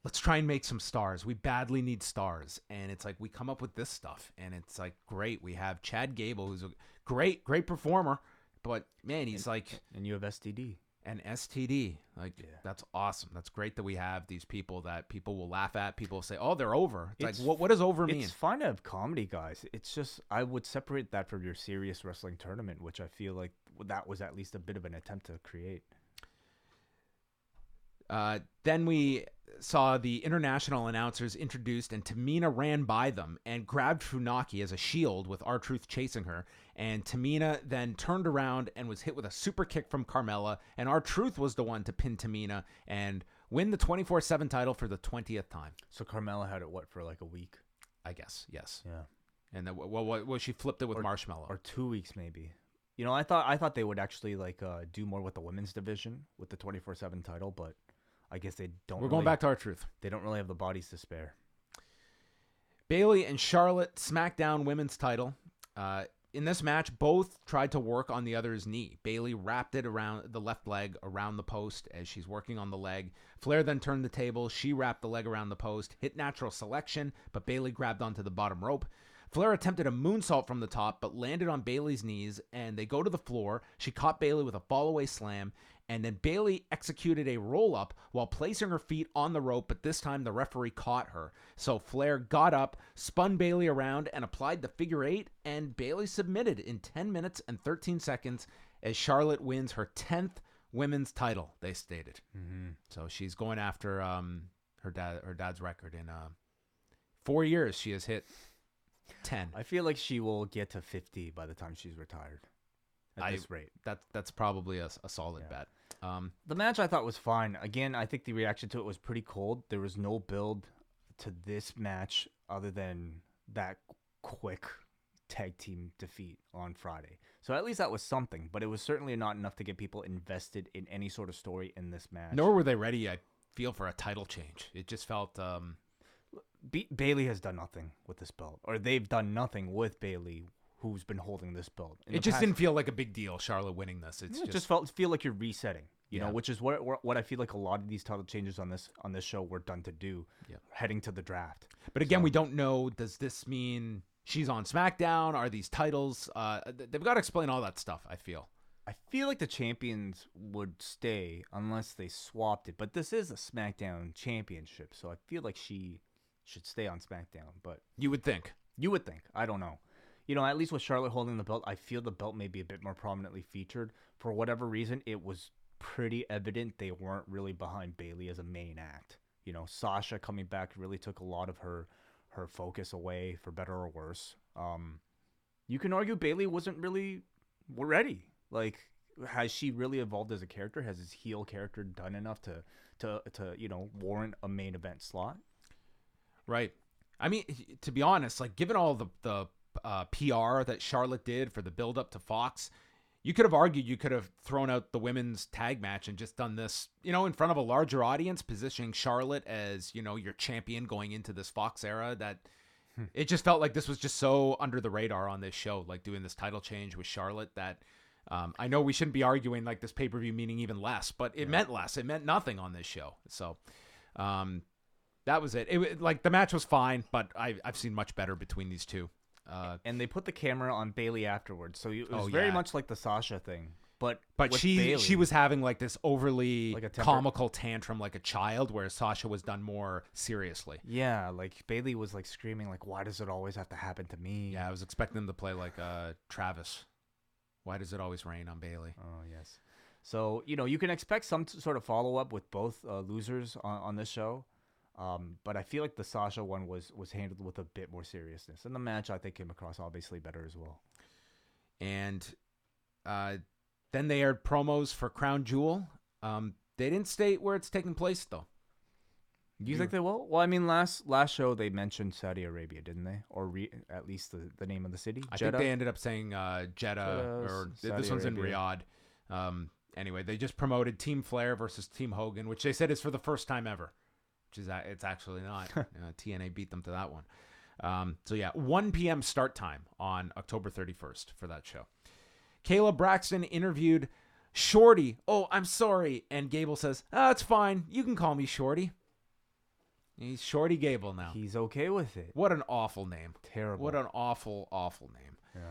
let's try and make some stars. We badly need stars. And it's like, we come up with this stuff and it's like, great. We have Chad Gable, who's a great performer, but man, he's and you have STD and STD. Like, yeah. That's awesome. That's great that we have these people that people will laugh at. People will say, oh, they're over. It's like, what does over mean? It's fun to have comedy guys. It's just, I would separate that from your serious wrestling tournament, which I feel like that was at least a bit of an attempt to create. Then we saw the international announcers introduced, and Tamina ran by them and grabbed Funaki as a shield with R-Truth chasing her. And Tamina then turned around and was hit with a super kick from Carmella, and R-Truth was the one to pin Tamina and win the 24/7 title for the 20th time. So Carmella had it, for like a week? I guess, yes. Yeah. And then, she flipped it with Marshmallow. Or 2 weeks maybe. You know, I thought they would actually do more with the women's division with the 24/7 title, but I guess they don't. We're going back to R-Truth. They don't really have the bodies to spare. Bayley and Charlotte SmackDown Women's title. In this match, both tried to work on the other's knee. Bayley wrapped it around the left leg around the post as she's working on the leg. Flair then turned the table. She wrapped the leg around the post, hit natural selection, but Bayley grabbed onto the bottom rope. Flair attempted a moonsault from the top, but landed on Bayley's knees, and they go to the floor. She caught Bayley with a fallaway slam, and then Bayley executed a roll-up while placing her feet on the rope, but this time the referee caught her. So Flair got up, spun Bayley around, and applied the figure eight, and Bayley submitted in 10 minutes and 13 seconds as Charlotte wins her 10th women's title, they stated. Mm-hmm. So she's going after her dad's record. In 4 years, she has hit 10. I feel like she will get to 50 by the time she's retired. At this rate. That's probably a solid bet. The match I thought was fine. Again, I think the reaction to it was pretty cold. There was no build to this match other than that quick tag team defeat on Friday. So at least that was something, but it was certainly not enough to get people invested in any sort of story in this match. Nor were they ready, I feel, for a title change. It just felt... Bayley has done nothing with this belt, or they've done nothing with Bayley, who's been holding this belt. It just didn't feel like a big deal, Charlotte winning this. It just feel like you're resetting, you know, which is what I feel like a lot of these title changes on this show were done to do, heading to the draft. But again, we don't know. Does this mean she's on SmackDown? Are these titles? They've got to explain all that stuff, I feel. I feel like the champions would stay unless they swapped it. But this is a SmackDown championship, so I feel like she should stay on SmackDown. But you would think. I don't know. You know, at least with Charlotte holding the belt, I feel the belt may be a bit more prominently featured. For whatever reason, it was pretty evident they weren't really behind Bayley as a main act. You know, Sasha coming back really took a lot of her focus away, for better or worse. You can argue Bayley wasn't really ready. Like, has she really evolved as a character? Has his heel character done enough to you know, warrant a main event slot? Right. I mean, to be honest, like, given all the PR that Charlotte did for the build up to Fox, you could have argued you could have thrown out the women's tag match and just done this, you know, in front of a larger audience, positioning Charlotte as, you know, your champion going into this Fox era. That it just felt like this was just so under the radar on this show, like doing this title change with Charlotte, that I know we shouldn't be arguing like this pay-per-view meaning even less, but it meant less. It meant nothing on this show. So that was it. Like, the match was fine, but I've seen much better between these two. And they put the camera on Bayley afterwards, so it was very much like the Sasha thing. But she was having like this overly comical tantrum like a child, whereas Sasha was done more seriously. Yeah, like Bayley was like screaming like, "Why does it always have to happen to me?" Yeah, I was expecting them to play like Travis. Why does it always rain on Bayley? Oh yes. So you know, you can expect some sort of follow up with both losers on this show. But I feel like the Sasha one was handled with a bit more seriousness. And the match, I think, came across obviously better as well. And then they aired promos for Crown Jewel. They didn't state where it's taking place, though. Do you think they will? Well, I mean, last show they mentioned Saudi Arabia, didn't they? Or at least the name of the city? I think they ended up saying Jeddah, or Saudi this one's Arabia. In Riyadh. Anyway, they just promoted Team Flair versus Team Hogan, which they said is for the first time ever. Which is it's actually not. TNA beat them to that one. So yeah, 1 p.m. start time on October 31st for that show. Kayla Braxton interviewed Shorty. Oh, I'm sorry. And Gable says, it's fine. You can call me Shorty. He's Shorty Gable now. He's okay with it. What an awful name. Terrible. What an awful, awful name. Yeah.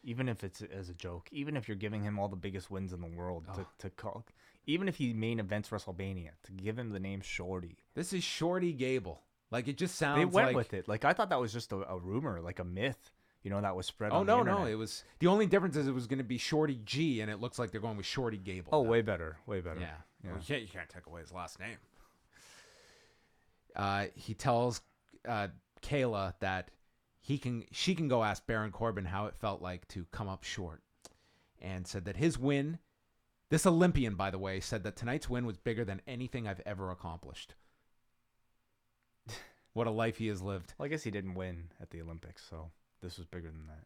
Even if it's as a joke. Even if you're giving him all the biggest wins in the world to call. Even if he main events WrestleMania, to give him the name Shorty. This is Shorty Gable. Like, it just sounds like... They went with it. Like, I thought that was just a rumor, like a myth, you know, that was spread on the internet. No. It was... The only difference is it was going to be Shorty G, and it looks like they're going with Shorty Gable. Oh, now. Way better. Way better. Yeah. Well, you can't take away his last name. He tells Kayla that she can go ask Baron Corbin how it felt like to come up short, and said that his win... This Olympian, by the way, said that tonight's win was bigger than anything I've ever accomplished. What a life he has lived. Well, I guess he didn't win at the Olympics, so this was bigger than that.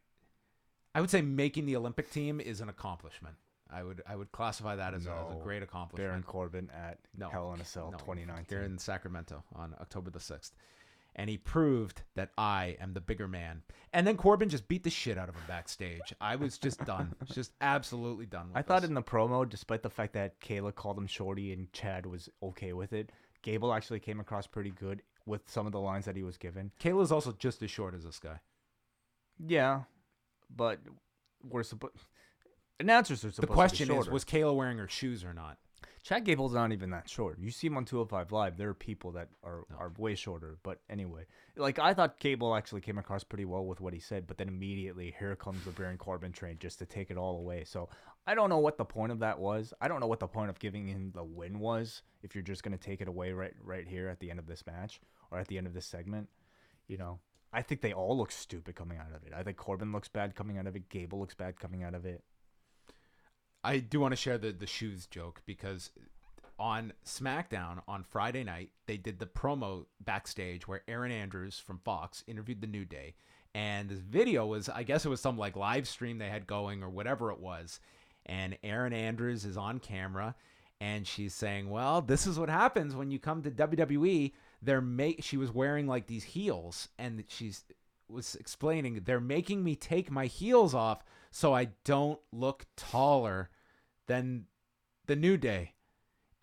I would say making the Olympic team is an accomplishment. I would classify that as a great accomplishment. Baron Corbin at Hell in a Cell 2019. They're in Sacramento on October the 6th. And he proved that I am the bigger man. And then Corbin just beat the shit out of him backstage. I was just done. Just absolutely done with I thought in the promo, despite the fact that Kayla called him Shorty and Chad was okay with it, Gable actually came across pretty good with some of the lines that he was given. Kayla's also just as short as this guy. Yeah, but announcers are supposed to be shorter. The question is, was Kayla wearing her shoes or not? Chad Gable's not even that short. You see him on 205 Live. There are people that are way shorter. But anyway, like, I thought Gable actually came across pretty well with what he said. But then immediately, here comes the Baron Corbin train just to take it all away. So I don't know what the point of that was. I don't know what the point of giving him the win was if you're just going to take it away right here at the end of this match or at the end of this segment. You know, I think they all look stupid coming out of it. I think Corbin looks bad coming out of it. Gable looks bad coming out of it. I do want to share the shoes joke because on SmackDown on Friday night, they did the promo backstage where Aaron Andrews from Fox interviewed the New Day. And this video was, I guess it was some like live stream they had going or whatever it was. And Aaron Andrews is on camera and she's saying, well, this is what happens when you come to WWE. She was wearing like these heels and was explaining they're making me take my heels off so I don't look taller than the New Day.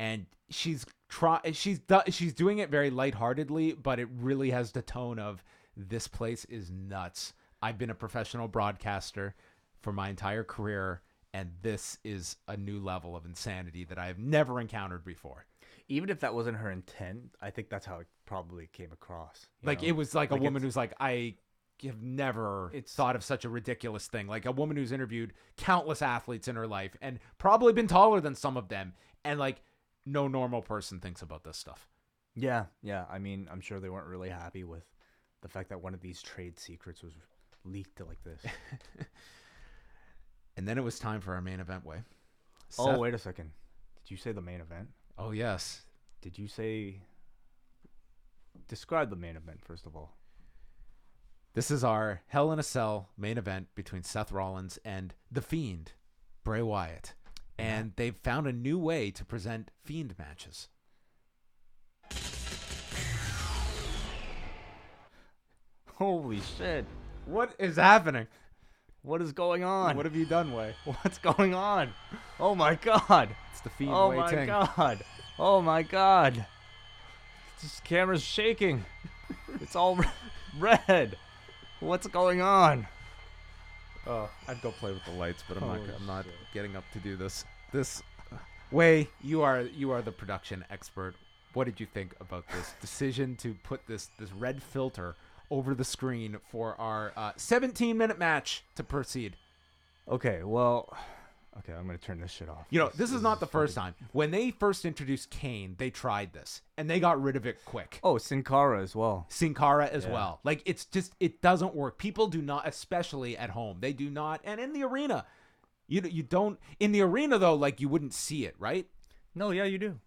And she's doing it very lightheartedly, but it really has the tone of this place is nuts. I've been a professional broadcaster for my entire career, and this is a new level of insanity that I have never encountered before. Even if that wasn't her intent, I think that's how it probably came across. Like, it was like a woman who's like, I have never thought of such a ridiculous thing. Like a woman who's interviewed countless athletes in her life and probably been taller than some of them. And like no normal person thinks about this stuff. Yeah. Yeah. I mean, I'm sure they weren't really happy with the fact that one of these trade secrets was leaked like this. And then it was time for our main event, Way. Oh, wait a second. Did you say the main event? Oh, yes. Did you say... Describe the main event, first of all. This is our Hell in a Cell main event between Seth Rollins and The Fiend, Bray Wyatt. And they've found a new way to present Fiend matches. Holy shit. What is happening? What is going on? What have you done, Way? What's going on? Oh my god. It's the Fiend. Oh Wai my Ting. god. Oh my god. This camera's shaking. It's all red. What's going on? Oh, I'd go play with the lights, but I'm not getting up to do this. Way, you are the production expert. What did you think about this decision to put this red filter over the screen for our 17-minute match to proceed? Okay, well, I'm going to turn this shit off. You know, this is not the first time. When they first introduced Kane, they tried this, and they got rid of it quick. Oh, Sin Cara as well. Well. Like, it's just, it doesn't work. People do not, especially at home, they do not, and in the arena. You don't, in the arena, though, like, you wouldn't see it, right? No, yeah, you do.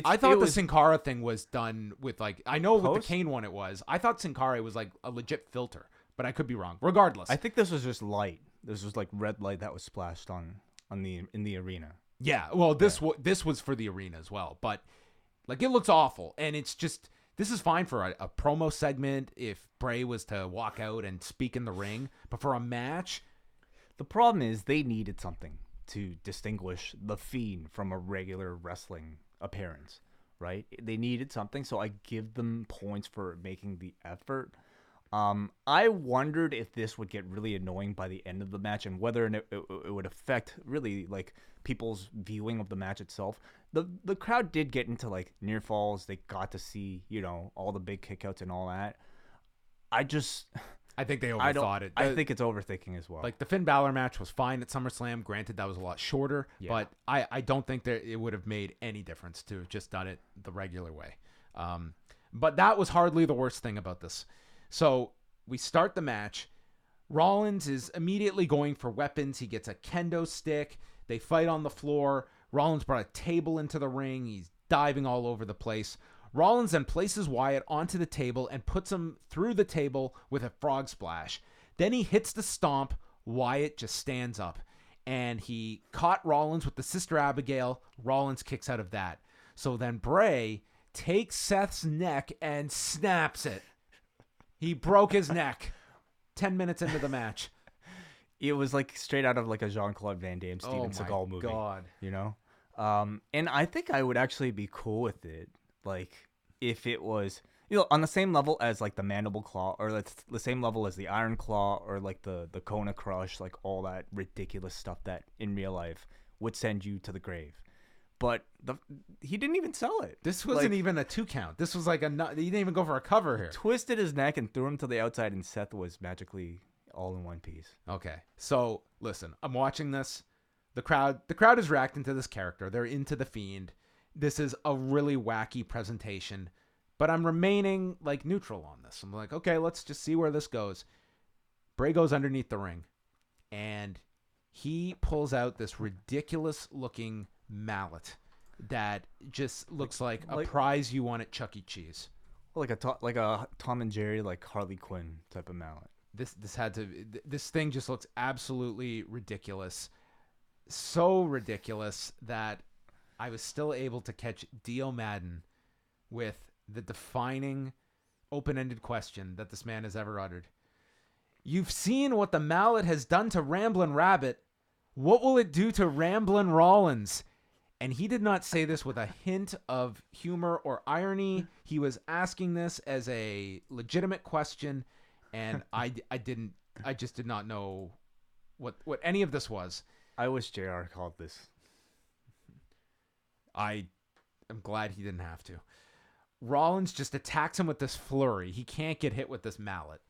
I thought the Sin Cara thing was done with, like, I know with the Kane one it was. I thought Sin Cara was, like, a legit filter, but I could be wrong. Regardless. I think this was just light. This was, like, red light that was splashed in the arena. Yeah, well, this was for the arena as well, but, like, it looks awful, and it's just, this is fine for a promo segment if Bray was to walk out and speak in the ring, but for a match... The problem is they needed something to distinguish the Fiend from a regular wrestling appearance, right? They needed something, so I give them points for making the effort. I wondered if this would get really annoying by the end of the match and whether it would affect really like people's viewing of the match itself. The crowd did get into like near falls. They got to see, all the big kickouts and all that. I think they overthought it. I think it's overthinking as well. Like the Finn Balor match was fine at SummerSlam. Granted, that was a lot shorter, but I don't think that it would have made any difference to have just done it the regular way. But that was hardly the worst thing about this. So we start the match. Rollins is immediately going for weapons. He gets a kendo stick. They fight on the floor. Rollins brought a table into the ring. He's diving all over the place. Rollins then places Wyatt onto the table and puts him through the table with a frog splash. Then he hits the stomp. Wyatt just stands up. And he caught Rollins with the Sister Abigail. Rollins kicks out of that. So then Bray takes Seth's neck and snaps it. He broke his neck 10 minutes into the match. It was like straight out of like a Jean-Claude Van Damme, Steven Seagal movie. Oh my God. And I think I would actually be cool with it. Like if it was, on the same level as like the Mandible Claw or the same level as the Iron Claw or like the Kona Crush, like all that ridiculous stuff that in real life would send you to the grave. But he didn't even sell it. This wasn't even a 2 count. This was like he didn't even go for a cover here. Twisted his neck and threw him to the outside, and Seth was magically all in one piece. Okay, so listen, I'm watching this. The crowd is reacting to this character. They're into the Fiend. This is a really wacky presentation. but I'm remaining like neutral on this. I'm like, okay, let's just see where this goes. Bray goes underneath the ring, and he pulls out this ridiculous looking mallet that just looks like a prize you won at Chuck E. Cheese. Like a Tom and Jerry, like Harley Quinn type of mallet. This thing just looks absolutely ridiculous. So ridiculous that I was still able to catch Dio Madden with the defining open-ended question that this man has ever uttered. You've seen what the mallet has done to Ramblin' Rabbit. What will it do to Ramblin' Rollins? And he did not say this with a hint of humor or irony. He was asking this as a legitimate question, and I just did not know what any of this was. I wish JR called this. I am glad he didn't have to. Rollins just attacks him with this flurry. He can't get hit with this mallet.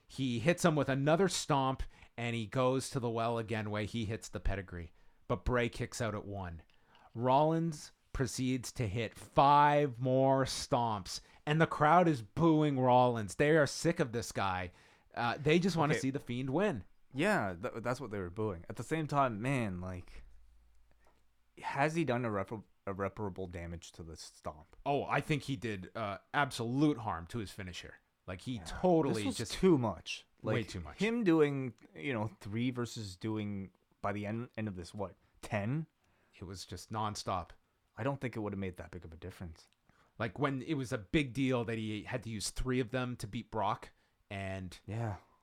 He hits him with another stomp, and he goes to the well again where he hits the pedigree. But Bray kicks out at 1. Rollins proceeds to hit 5 more stomps, and the crowd is booing Rollins. They are sick of this guy. They just want to see the Fiend win. Yeah, that's what they were booing. At the same time, man, like, has he done irreparable damage to the stomp? Oh, I think he did absolute harm to his finisher. Like, he totally this was just too much. Like, way too much. Him doing 3 versus doing by the end of this 10. It was just nonstop. I don't think it would have made that big of a difference. Like when it was a big deal that he had to use 3 of them to beat Brock, and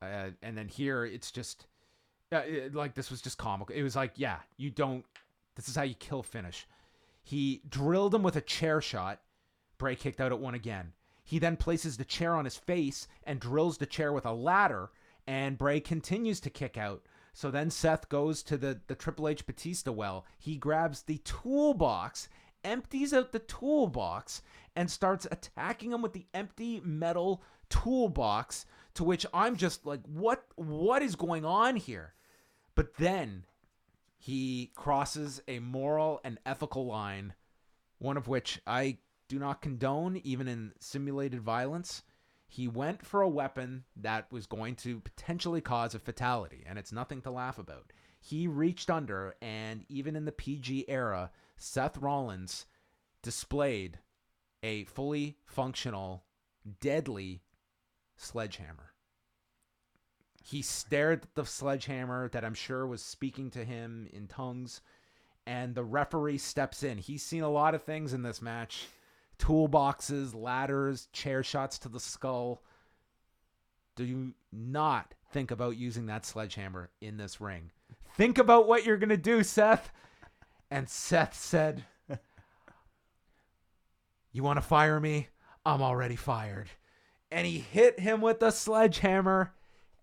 and then here it's just like this was just comical. It was like, yeah, you don't. This is how you kill finish. He drilled him with a chair shot. Bray kicked out at 1 again. He then places the chair on his face and drills the chair with a ladder, and Bray continues to kick out. So then Seth goes to the Triple H Batista well. He grabs the toolbox, empties out the toolbox, and starts attacking him with the empty metal toolbox, to which I'm just like, what is going on here? But then he crosses a moral and ethical line, one of which I do not condone, even in simulated violence. He went for a weapon that was going to potentially cause a fatality, and it's nothing to laugh about. He reached under, and even in the PG era, Seth Rollins displayed a fully functional, deadly sledgehammer. He stared at the sledgehammer that I'm sure was speaking to him in tongues, and the referee steps in. He's seen a lot of things in this match. Toolboxes, ladders, chair shots to the skull. Do not think about using that sledgehammer in this ring. Think about what you're going to do, Seth. And Seth said, you want to fire me? I'm already fired. And he hit him with the sledgehammer.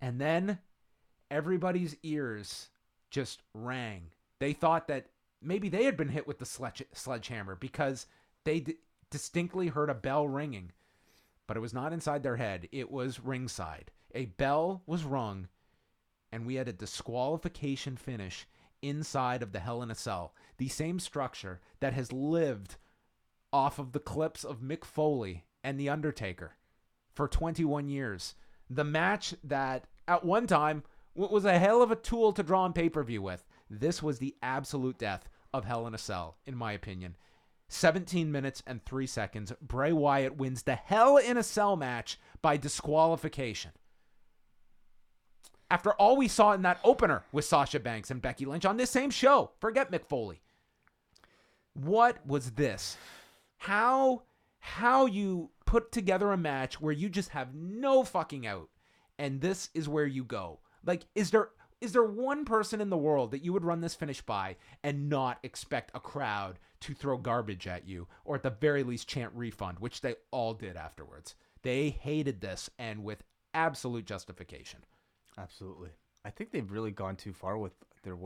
And then everybody's ears just rang. They thought that maybe they had been hit with the sledgehammer because they distinctly heard a bell ringing, but it was not inside their head. It was ringside. A bell was rung, and we had a disqualification finish inside of the Hell in a Cell, the same structure that has lived off of the clips of Mick Foley and The Undertaker for 21 years. The match that at one time was a hell of a tool to draw on pay-per-view with. This was the absolute death of Hell in a Cell, in my opinion. 17 minutes and 3 seconds. Bray Wyatt wins the Hell in a Cell match by disqualification. After all we saw in that opener with Sasha Banks and Becky Lynch on this same show. Forget Mick Foley. What was this? How you put together a match where you just have no fucking out, and this is where you go? Like, is there one person in the world that you would run this finish by and not expect a crowd to throw garbage at you, or at the very least chant refund, which they all did afterwards? They hated this, and with absolute justification. Absolutely. I think they've really gone too far with their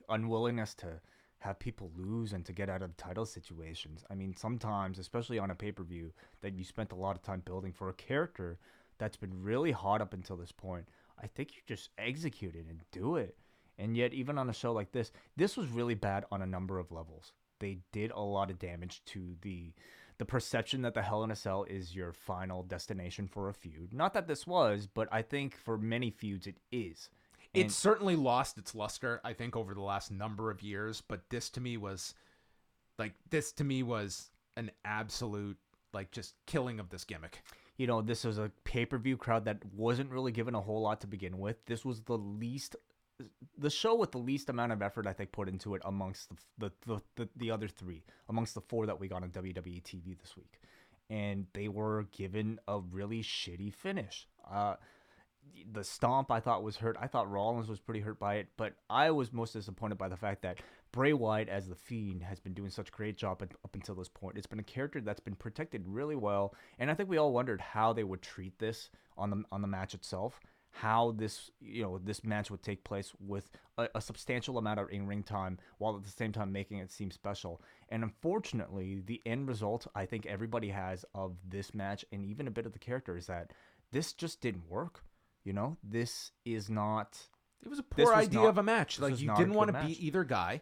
unwillingness to have people lose and to get out of title situations. I mean, sometimes, especially on a pay-per-view that you spent a lot of time building for a character that's been really hot up until this point, I think you just execute it and do it. And yet, even on a show like this was really bad on a number of levels. They did a lot of damage to the the perception that the Hell in a Cell is your final destination for a feud. Not that this was, but I think for many feuds it is. It's certainly lost its luster, I think, over the last number of years. But this to me was an absolute, like, just killing of this gimmick. You know, this was a pay-per-view crowd that wasn't really given a whole lot to begin with. This was the show with the least amount of effort, I think, put into it amongst the other three, amongst the four that we got on WWE TV this week. And they were given a really shitty finish. The stomp, I thought, was hurt. I thought Rollins was pretty hurt by it, but I was most disappointed by the fact that Bray Wyatt as the Fiend has been doing such a great job up until this point. It's been a character that's been protected really well, and I think we all wondered how they would treat this on the match itself, how this match would take place with a substantial amount of in-ring time while at the same time making it seem special. And unfortunately, the end result I think everybody has of this match, and even a bit of the character, is that this just didn't work. You know, this is not... It was a poor idea of a match. Like, you didn't want to beat either guy,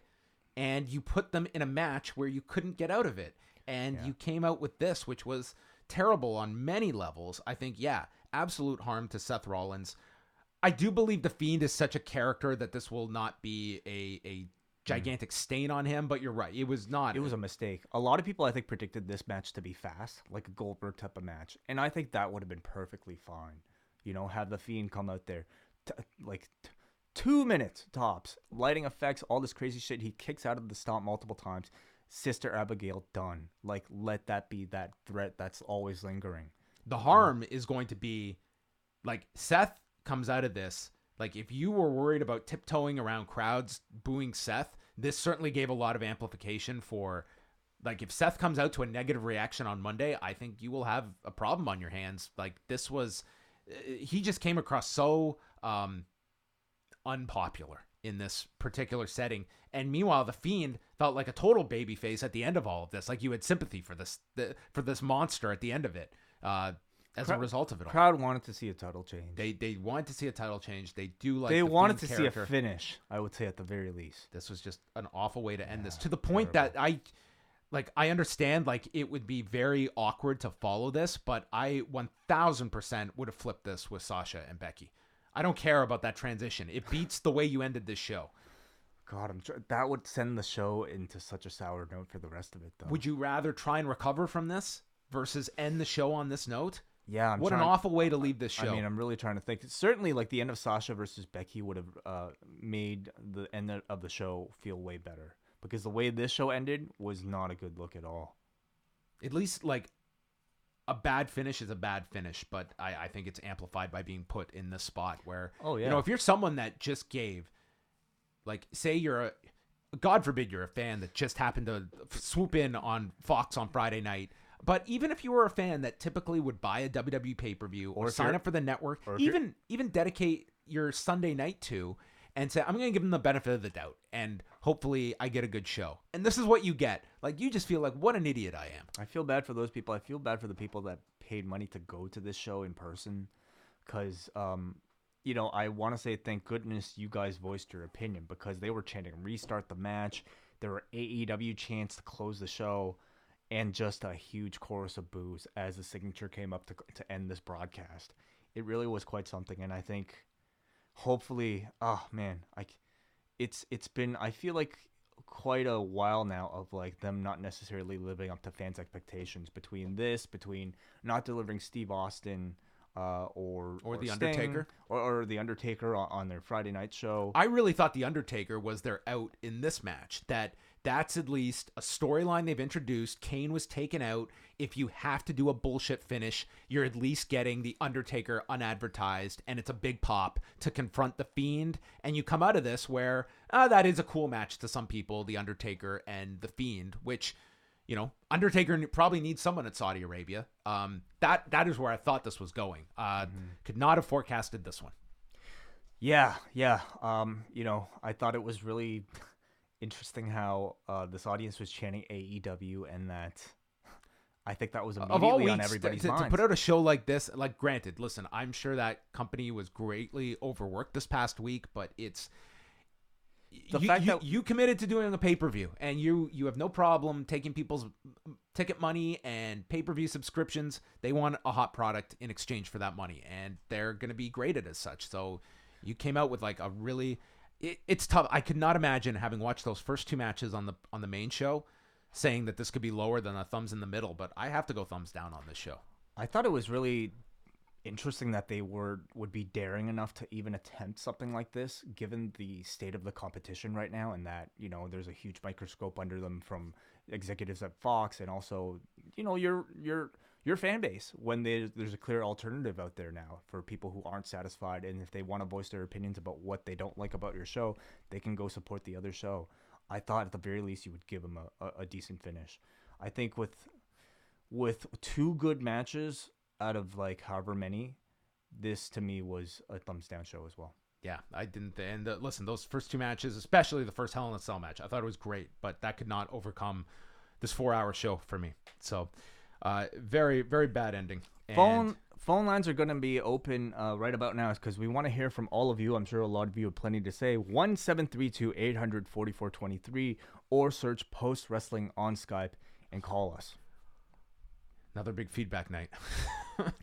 and you put them in a match where you couldn't get out of it. And you came out with this, which was terrible on many levels. I think, absolute harm to Seth Rollins. I do believe The Fiend is such a character that this will not be a gigantic stain on him, but you're right. It was not. It was a mistake. A lot of people, I think, predicted this match to be fast, like a Goldberg type of match. And I think that would have been perfectly fine. You know, have The Fiend come out there, 2 minutes tops, lighting effects, all this crazy shit. He kicks out of the stomp multiple times. Sister Abigail, done. Like, let that be that threat that's always lingering. The harm is going to be, like, Seth comes out of this. Like, if you were worried about tiptoeing around crowds booing Seth, this certainly gave a lot of amplification for, like, if Seth comes out to a negative reaction on Monday, I think you will have a problem on your hands. Like, this was... He just came across so unpopular in this particular setting. And meanwhile, The Fiend felt like a total babyface at the end of all of this. Like, you had sympathy for this monster at the end of it as a result of it all. Crowd wanted to see a title change. They wanted to see a title change. They do like They wanted to see a character. finish, I would say, at the very least. This was just an awful way to end this. To the point that I understand, like, it would be very awkward to follow this, but I 1000% would have flipped this with Sasha and Becky. I don't care about that transition. It beats the way you ended this show. God, that would send the show into such a sour note for the rest of it, though. Would you rather try and recover from this versus end the show on this note? Yeah. An awful way to leave this show. I mean, I'm really trying to think. Certainly, like, the end of Sasha versus Becky would have made the end of the show feel way better. Because the way this show ended was not a good look at all. At least, like, a bad finish is a bad finish, but I think it's amplified by being put in this spot where, you know, if you're someone that just gave, like, say you're God forbid you're a fan that just happened to swoop in on Fox on Friday night, but even if you were a fan that typically would buy a WWE pay-per-view or sign up for the network, or even dedicate your Sunday night to, and say, I'm going to give them the benefit of the doubt, and hopefully I get a good show. And this is what you get. Like, you just feel like, what an idiot I am. I feel bad for those people. I feel bad for the people that paid money to go to this show in person. Because, you know, I want to say thank goodness you guys voiced your opinion, because they were chanting, restart the match. There were AEW chants to close the show, and just a huge chorus of boos as the signature came up to end this broadcast. It really was quite something, and I think... Hopefully, it's been, I feel like, quite a while now of, like, them not necessarily living up to fans' expectations between not delivering Steve Austin or the Sting, Undertaker or the Undertaker on their Friday night show. I really thought the Undertaker was their out in this match. That's at least a storyline they've introduced. Kane was taken out. If you have to do a bullshit finish, you're at least getting the Undertaker unadvertised, and it's a big pop to confront the Fiend. And you come out of this where that is a cool match to some people, the Undertaker and the Fiend, which, you know, Undertaker probably needs someone at Saudi Arabia. That is where I thought this was going. Could not have forecasted this one. Yeah. You know, I thought it was really interesting how this audience was chanting AEW, and that I think that was immediately on everybody's minds. To put out a show like this, like, granted, listen, I'm sure that company was greatly overworked this past week, but you committed to doing a pay-per-view, and you have no problem taking people's ticket money and pay-per-view subscriptions. They want a hot product in exchange for that money, and they're going to be graded as such. So you came out with like a really it's tough. I could not imagine, having watched those first 2 matches on the main show, saying that this could be lower than a thumbs in the middle, but I have to go thumbs down on this show. I thought it was really interesting that they would be daring enough to even attempt something like this, given the state of the competition right now, and that, you know, there's a huge microscope under them from executives at Fox, and also, you know, your fan base, when there's a clear alternative out there now for people who aren't satisfied, and if they want to voice their opinions about what they don't like about your show, they can go support the other show. I thought at the very least you would give them a decent finish. I think with 2 good matches out of like however many, this to me was a thumbs down show as well. Yeah, I didn't. And listen, those first 2 matches, especially the first Hell in a Cell match, I thought it was great, but that could not overcome this 4-hour show for me. So, very, very bad ending. Phone lines are going to be open right about now, because we want to hear from all of you. I'm sure a lot of you have plenty to say. 1-732-800-4423, or search Post Wrestling on Skype and call us. Another big feedback night.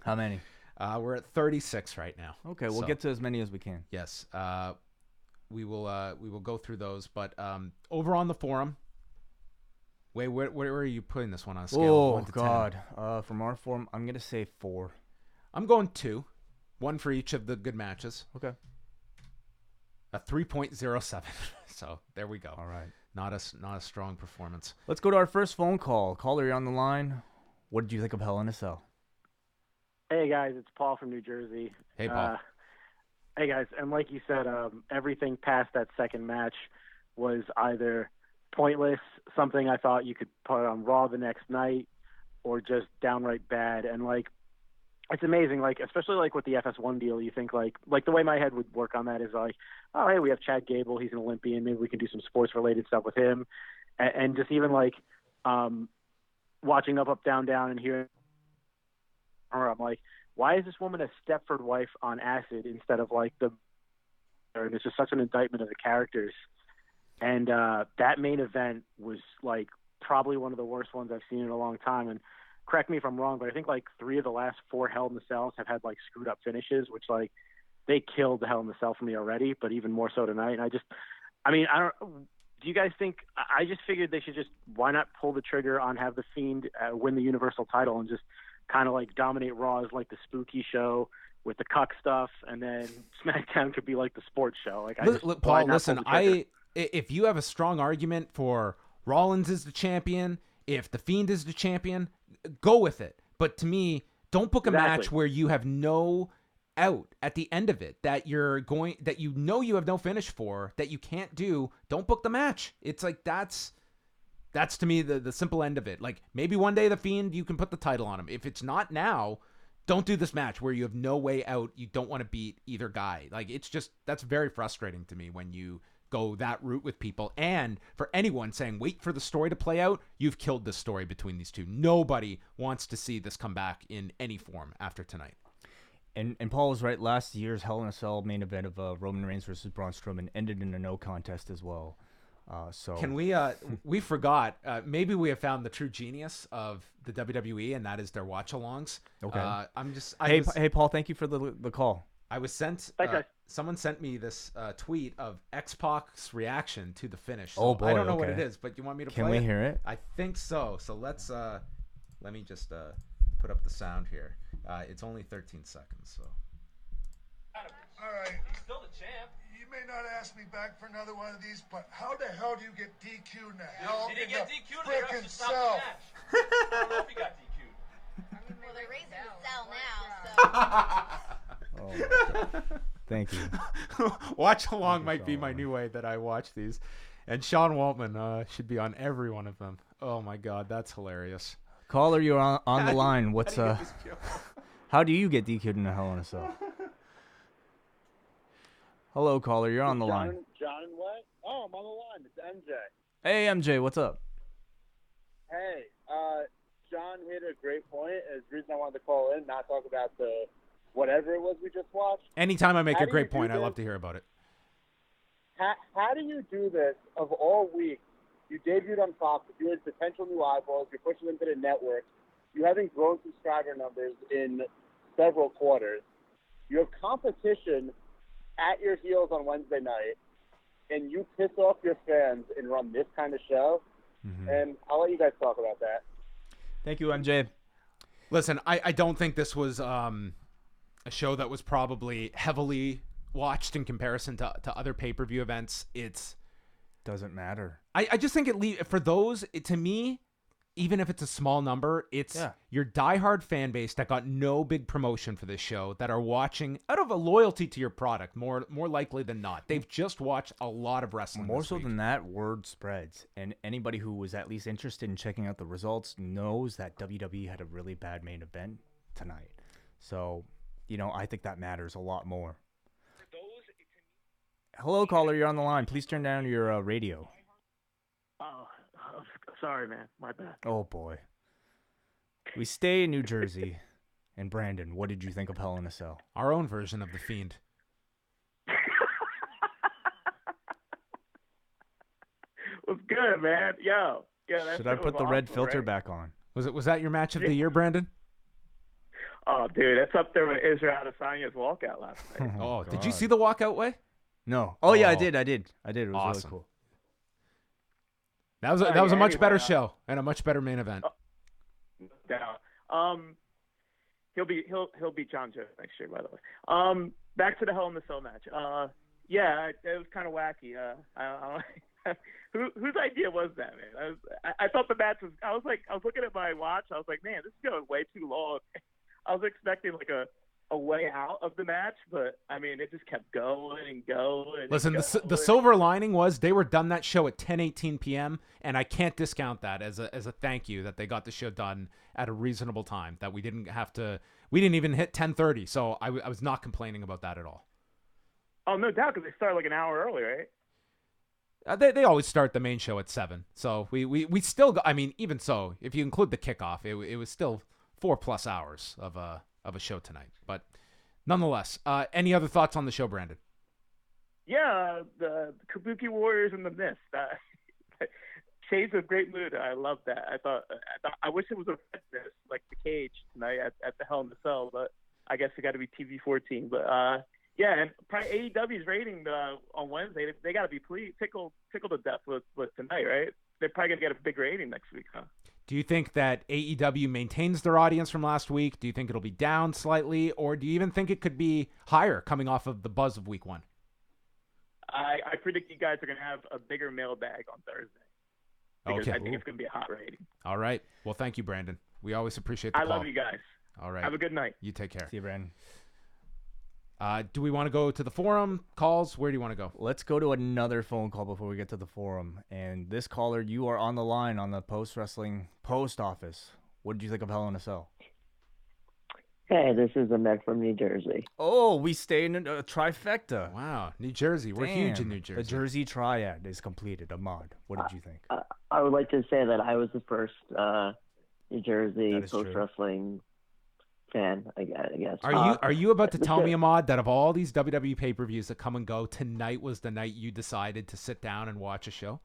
How many? We're at 36 right now. Okay, we'll get to as many as we can. Yes. We will go through those. But over on the forum, where are you putting this one on a scale of 1 to 10? Oh, God. From our forum, I'm going to say 4. I'm going 2. 1 for each of the good matches. Okay. A 3.07. So there we go. All right. Not a strong performance. Let's go to our first phone call. Caller, you're on the line. What did you think of Hell in a Cell? Hey, guys. It's Paul from New Jersey. Hey, Paul. Hey, guys. And like you said, everything past that second match was either pointless, something I thought you could put on Raw the next night, or just downright bad. And, like, it's amazing, like, especially, like, with the FS1 deal, you think, like the way my head would work on that is, like, oh, hey, we have Chad Gable. He's an Olympian. Maybe we can do some sports-related stuff with him. And just even, like, watching Up, Down, Down and hearing her, I'm like, why is this woman a Stepford wife on acid instead of like and it's just such an indictment of the characters. And that main event was like probably one of the worst ones I've seen in a long time. And correct me if I'm wrong, but I think like 3 of the last 4 Hell in the Cells have had like screwed up finishes, which like they killed the Hell in the Cell for me already, but even more so tonight. And do you guys think, I just figured they should just, why not pull the trigger on have the Fiend win the Universal title and just kind of like dominate Raw as like the spooky show with the cuck stuff, and then SmackDown could be like the sports show. Like, look, Paul, listen, if you have a strong argument for Rollins is the champion, if the Fiend is the champion, go with it. But to me, don't book a match where you have no out at the end of it, that you have no finish for, that you can't do. Don't book the match. It's like that's to me the simple end of it. Like, maybe one day the Fiend, you can put the title on him. If it's not now, don't do this match where you have no way out. You don't want to beat either guy. Like, it's just, that's very frustrating to me when you go that route with people. And for anyone saying wait for the story to play out, you've killed the story between these two. Nobody wants to see this come back in any form after tonight. And Paul was right. Last year's Hell in a Cell main event of Roman Reigns versus Braun Strowman ended in a no contest as well. So can we forgot, maybe we have found the true genius of the WWE, and that is their watch-alongs. Okay. Hey, Paul, thank you for the call. I was sent, someone sent me this tweet of X-Pac's reaction to the finish. So oh boy, I don't know what it is, but you want me to play it? Can we hear it? I think so. So let me just put up the sound here. It's only 13 seconds, so. All right. He's still the champ. You may not ask me back for another one of these, but how the hell do you get DQ'd now? He didn't get DQ'd. The frickin' Cell. I don't know if he got DQ'd. Well, they're raising the cell now, so. Oh my God. Thank you. Watch along might be my new way that I watch these. And Sean Waltman should be on every one of them. Oh my God, that's hilarious. Caller, you're on the line. What's how do you get DQ'd in a Hell in a Cell? Hello, caller. You're on the line. John and what? Oh, I'm on the line. It's MJ. Hey, MJ. What's up? Hey, John hit a great point. It's the reason I wanted to call in, not talk about the whatever it was we just watched. Anytime I make a great point, I love to hear about it. How do you do this of all weeks? You debuted on Fox. You had potential new eyeballs. You're pushing them to the network. You haven't grown subscriber numbers in several quarters. You have competition at your heels on Wednesday night, and you piss off your fans and run this kind of show. Mm-hmm. And I'll let you guys talk about that. Thank you, MJ. Listen, I don't think this was a show that was probably heavily watched in comparison to other pay-per-view events. It's doesn't matter. I just think for those, to me, even if it's a small number, it's your diehard fan base that got no big promotion for this show that are watching out of a loyalty to your product, more likely than not. They've just watched a lot of wrestling. More so than that, word spreads. And anybody who was at least interested in checking out the results knows that WWE had a really bad main event tonight. So, I think that matters a lot more. Hello, caller. You're on the line. Please turn down your radio. Oh, sorry, man. My bad. Oh, boy. We stay in New Jersey. And Brandon, what did you think of Hell in a Cell? Our own version of The Fiend. What's good, man? Yo. Yeah, should I put the red filter back on? Was that your match of the year, Brandon? Oh, dude, that's up there with Israel Adesanya's walkout last night. Oh, did you see the walkout way? No. Oh, yeah, I did. It was awesome. Really cool. That was a much better show and a much better main event. Down. He'll beat John Jones next year, by the way. Back to the Hell in the Cell match. Yeah, it was kind of wacky. Whose idea was that, man? I thought the match was. I was looking at my watch. I was like, man, this is going way too long. I was expecting like a way out of the match, but I mean, it just kept going and going. Listen, the silver lining was they were done that show at 10:18 p.m. and I can't discount that as a thank you that they got the show done at a reasonable time. That we didn't even hit 10:30, so I was not complaining about that at all. Oh, no doubt, because they started like an hour early, right? They always start the main show at 7, so we still got, I mean, even so, if you include the kickoff, it was still 4+ hours of a show tonight. But nonetheless, any other thoughts on the show, Brandon? Yeah, the Kabuki Warriors and the Mist. Shades of Great Mood. I love that. I wish it was a red mist like the cage tonight at the Hell in the Cell, but I guess it got to be TV 14. But yeah, and probably AEW's rating on Wednesday, they got to be tickled to death with tonight, right? They're probably gonna get a big rating next week, huh? Do you think that AEW maintains their audience from last week? Do you think it'll be down slightly, or do you even think it could be higher coming off of the buzz of week 1? I predict you guys are going to have a bigger mailbag on Thursday. Because Okay. I think it's going to be a hot rating. All right. Well, thank you, Brandon. We always appreciate the call. I love you guys. All right. Have a good night. You take care. See you, Brandon. Do we want to go to the forum calls? Where do you want to go? Let's go to another phone call before we get to the forum. And this caller, you are on the line on the Post Wrestling Post Office. What did you think of Hell in a Cell? Hey, this is Ahmed from New Jersey. Oh, we stay in a trifecta. Wow, New Jersey. We're huge in New Jersey. The Jersey Triad is completed. Ahmad, what did you think? I would like to say that I was the first New Jersey Post true. Wrestling fan, I guess. Are you about to tell me, Ahmad, that of all these WWE pay-per-views that come and go, tonight was the night you decided to sit down and watch a show?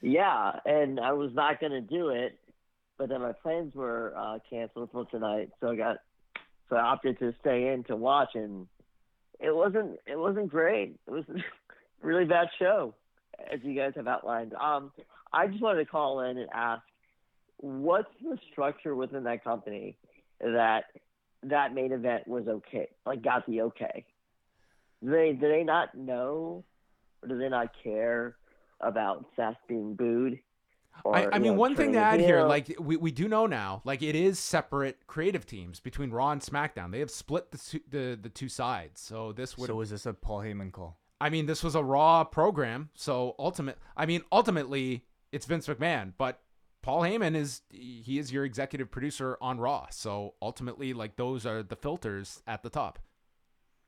Yeah, and I was not going to do it, but then my plans were canceled for tonight, so I opted to stay in to watch, and it wasn't great. It was a really bad show, as you guys have outlined. I just wanted to call in and ask, what's the structure within that company that main event was okay, like got the okay? Do they not know, or do they not care about Seth being booed? Or, I mean, one thing to add turning here, heel? like we do know now, like it is separate creative teams between Raw and SmackDown. They have split the two sides. So is this a Paul Heyman call? I mean, this was a Raw program. So ultimately, it's Vince McMahon, but Paul Heyman is your executive producer on Raw. So ultimately, like those are the filters at the top.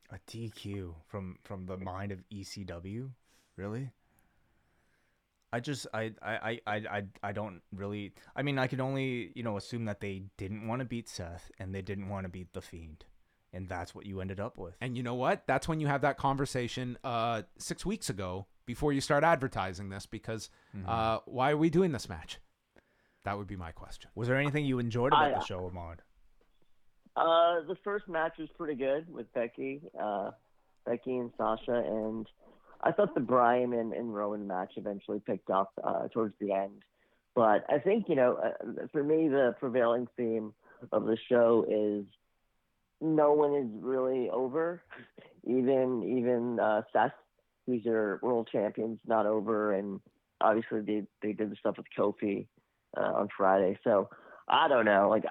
A DQ from the mind of ECW, really? I don't really. I mean, I can only assume that they didn't want to beat Seth and they didn't want to beat the Fiend, And that's what you ended up with. And you know what? That's when you have that conversation 6 weeks ago before you start advertising this, because why are we doing this match? That would be my question. Was there anything you enjoyed about the show, Ahmad? The first match was pretty good with Becky and Sasha, and I thought the Bryan and Rowan match eventually picked up towards the end. But I think, for me, the prevailing theme of the show is no one is really over. Even Seth, who's your world champion's not over, and obviously they did the stuff with Kofi on Friday. So I don't know. Like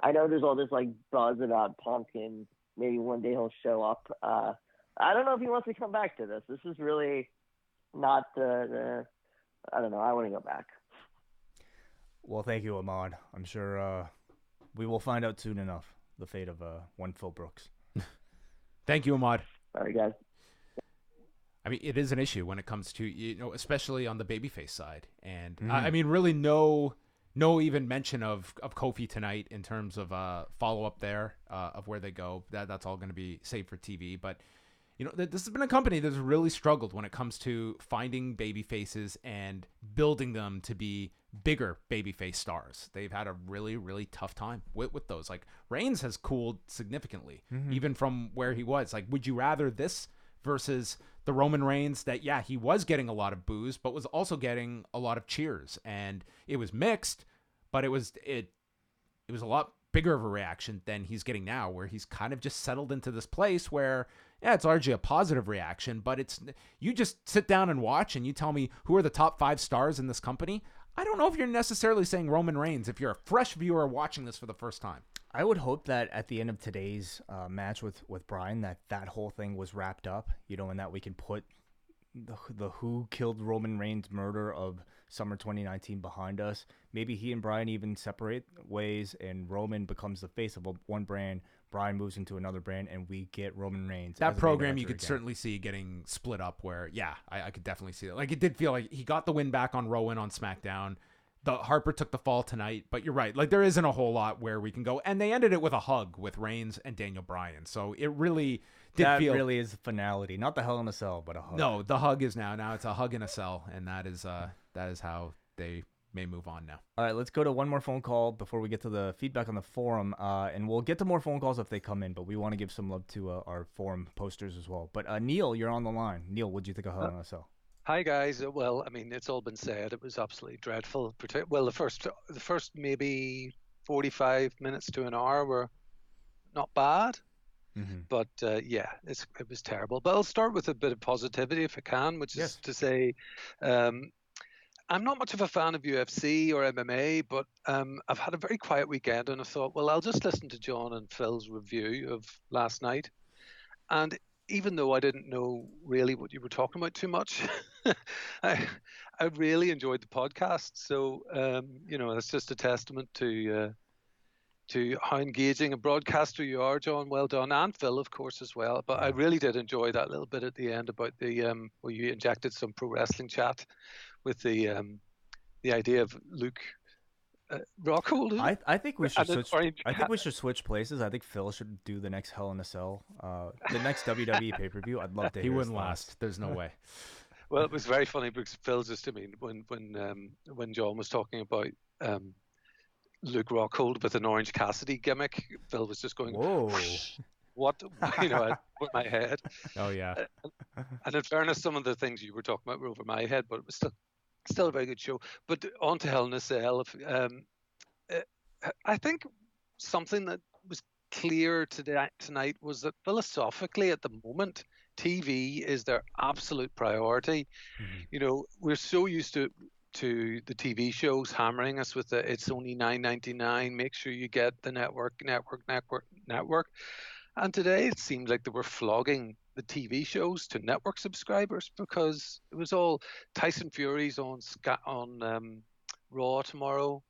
I know there's all this like buzz about Punk, and maybe one day he'll show up. I don't know if he wants to come back to this. This is really not the I don't know. I want to go back. Well, thank you, Ahmad. I'm sure we will find out soon enough the fate of one Phil Brooks. Thank you, Ahmad. All right, guys. I mean, it is an issue when it comes to, especially on the babyface side. And I mean, really no even mention of Kofi tonight in terms of follow-up there of where they go. That's all going to be saved for TV. But, this has been a company that's really struggled when it comes to finding babyfaces and building them to be bigger babyface stars. They've had a really, really tough time with those. Like, Reigns has cooled significantly, even from where he was. Like, would you rather this versus the Roman Reigns that, yeah, he was getting a lot of boos, but was also getting a lot of cheers, and it was mixed, but it was a lot bigger of a reaction than he's getting now, where he's kind of just settled into this place where, yeah, it's largely a positive reaction, but you just sit down and watch and you tell me who are the top 5 stars in this company. I don't know if you're necessarily saying Roman Reigns if you're a fresh viewer watching this for the first time. I would hope that at the end of today's match with Bryan, that whole thing was wrapped up, and that we can put the who killed Roman Reigns murder of Summer 2019 behind us. Maybe he and Bryan even separate ways, and Roman becomes the face of one brand. Bryan moves into another brand, and we get Roman Reigns. That program you could certainly see getting split up where, yeah, I could definitely see that. Like, it did feel like he got the win back on Rowan on SmackDown. The Harper took the fall tonight, but you're right. Like, there isn't a whole lot where we can go. And they ended it with a hug with Reigns and Daniel Bryan. So it really did feel... That really is the finality. Not the Hell in a Cell, but a hug. No, the hug is now. Now it's a hug in a cell, and that is how they may move on now. All right, let's go to one more phone call before we get to the feedback on the forum. And we'll get to more phone calls if they come in, but we want to give some love to our forum posters as well. But Neil, you're on the line. Neil, what'd you think of Hell in a Cell? Hi guys. Well, I mean, it's all been said. It was absolutely dreadful. Well, the first maybe 45 minutes to an hour were not bad, but yeah, it was terrible. But I'll start with a bit of positivity if I can, which is to say, I'm not much of a fan of UFC or MMA, but I've had a very quiet weekend, and I thought, well, I'll just listen to John and Phil's review of last night, and even though I didn't know really what you were talking about too much, I really enjoyed the podcast. So, it's just a testament to how engaging a broadcaster you are, John. Well done. And Phil, of course, as well. But I really did enjoy that little bit at the end about the where you injected some pro wrestling chat with the idea of Luke Rockhold. I think we should switch. I think we should switch places. I think Phil should do the next Hell in a Cell, the next WWE pay-per-view. I'd love to. He wouldn't last. There's no way. Well, it was very funny because Phil just, I mean, when John was talking about Luke Rockhold with an Orange Cassidy gimmick, Phil was just going, "Whoa, what?" With my head. Oh yeah. And in fairness, some of the things you were talking about were over my head, but it was still a very good show. But on to Hell in a Cell. I think something that was clear tonight was that philosophically, at the moment, TV is their absolute priority. We're so used to the TV shows hammering us with it's only $9.99. Make sure you get the network. And today it seemed like they were flogging the TV shows to network subscribers because it was all Tyson Fury's on Raw tomorrow.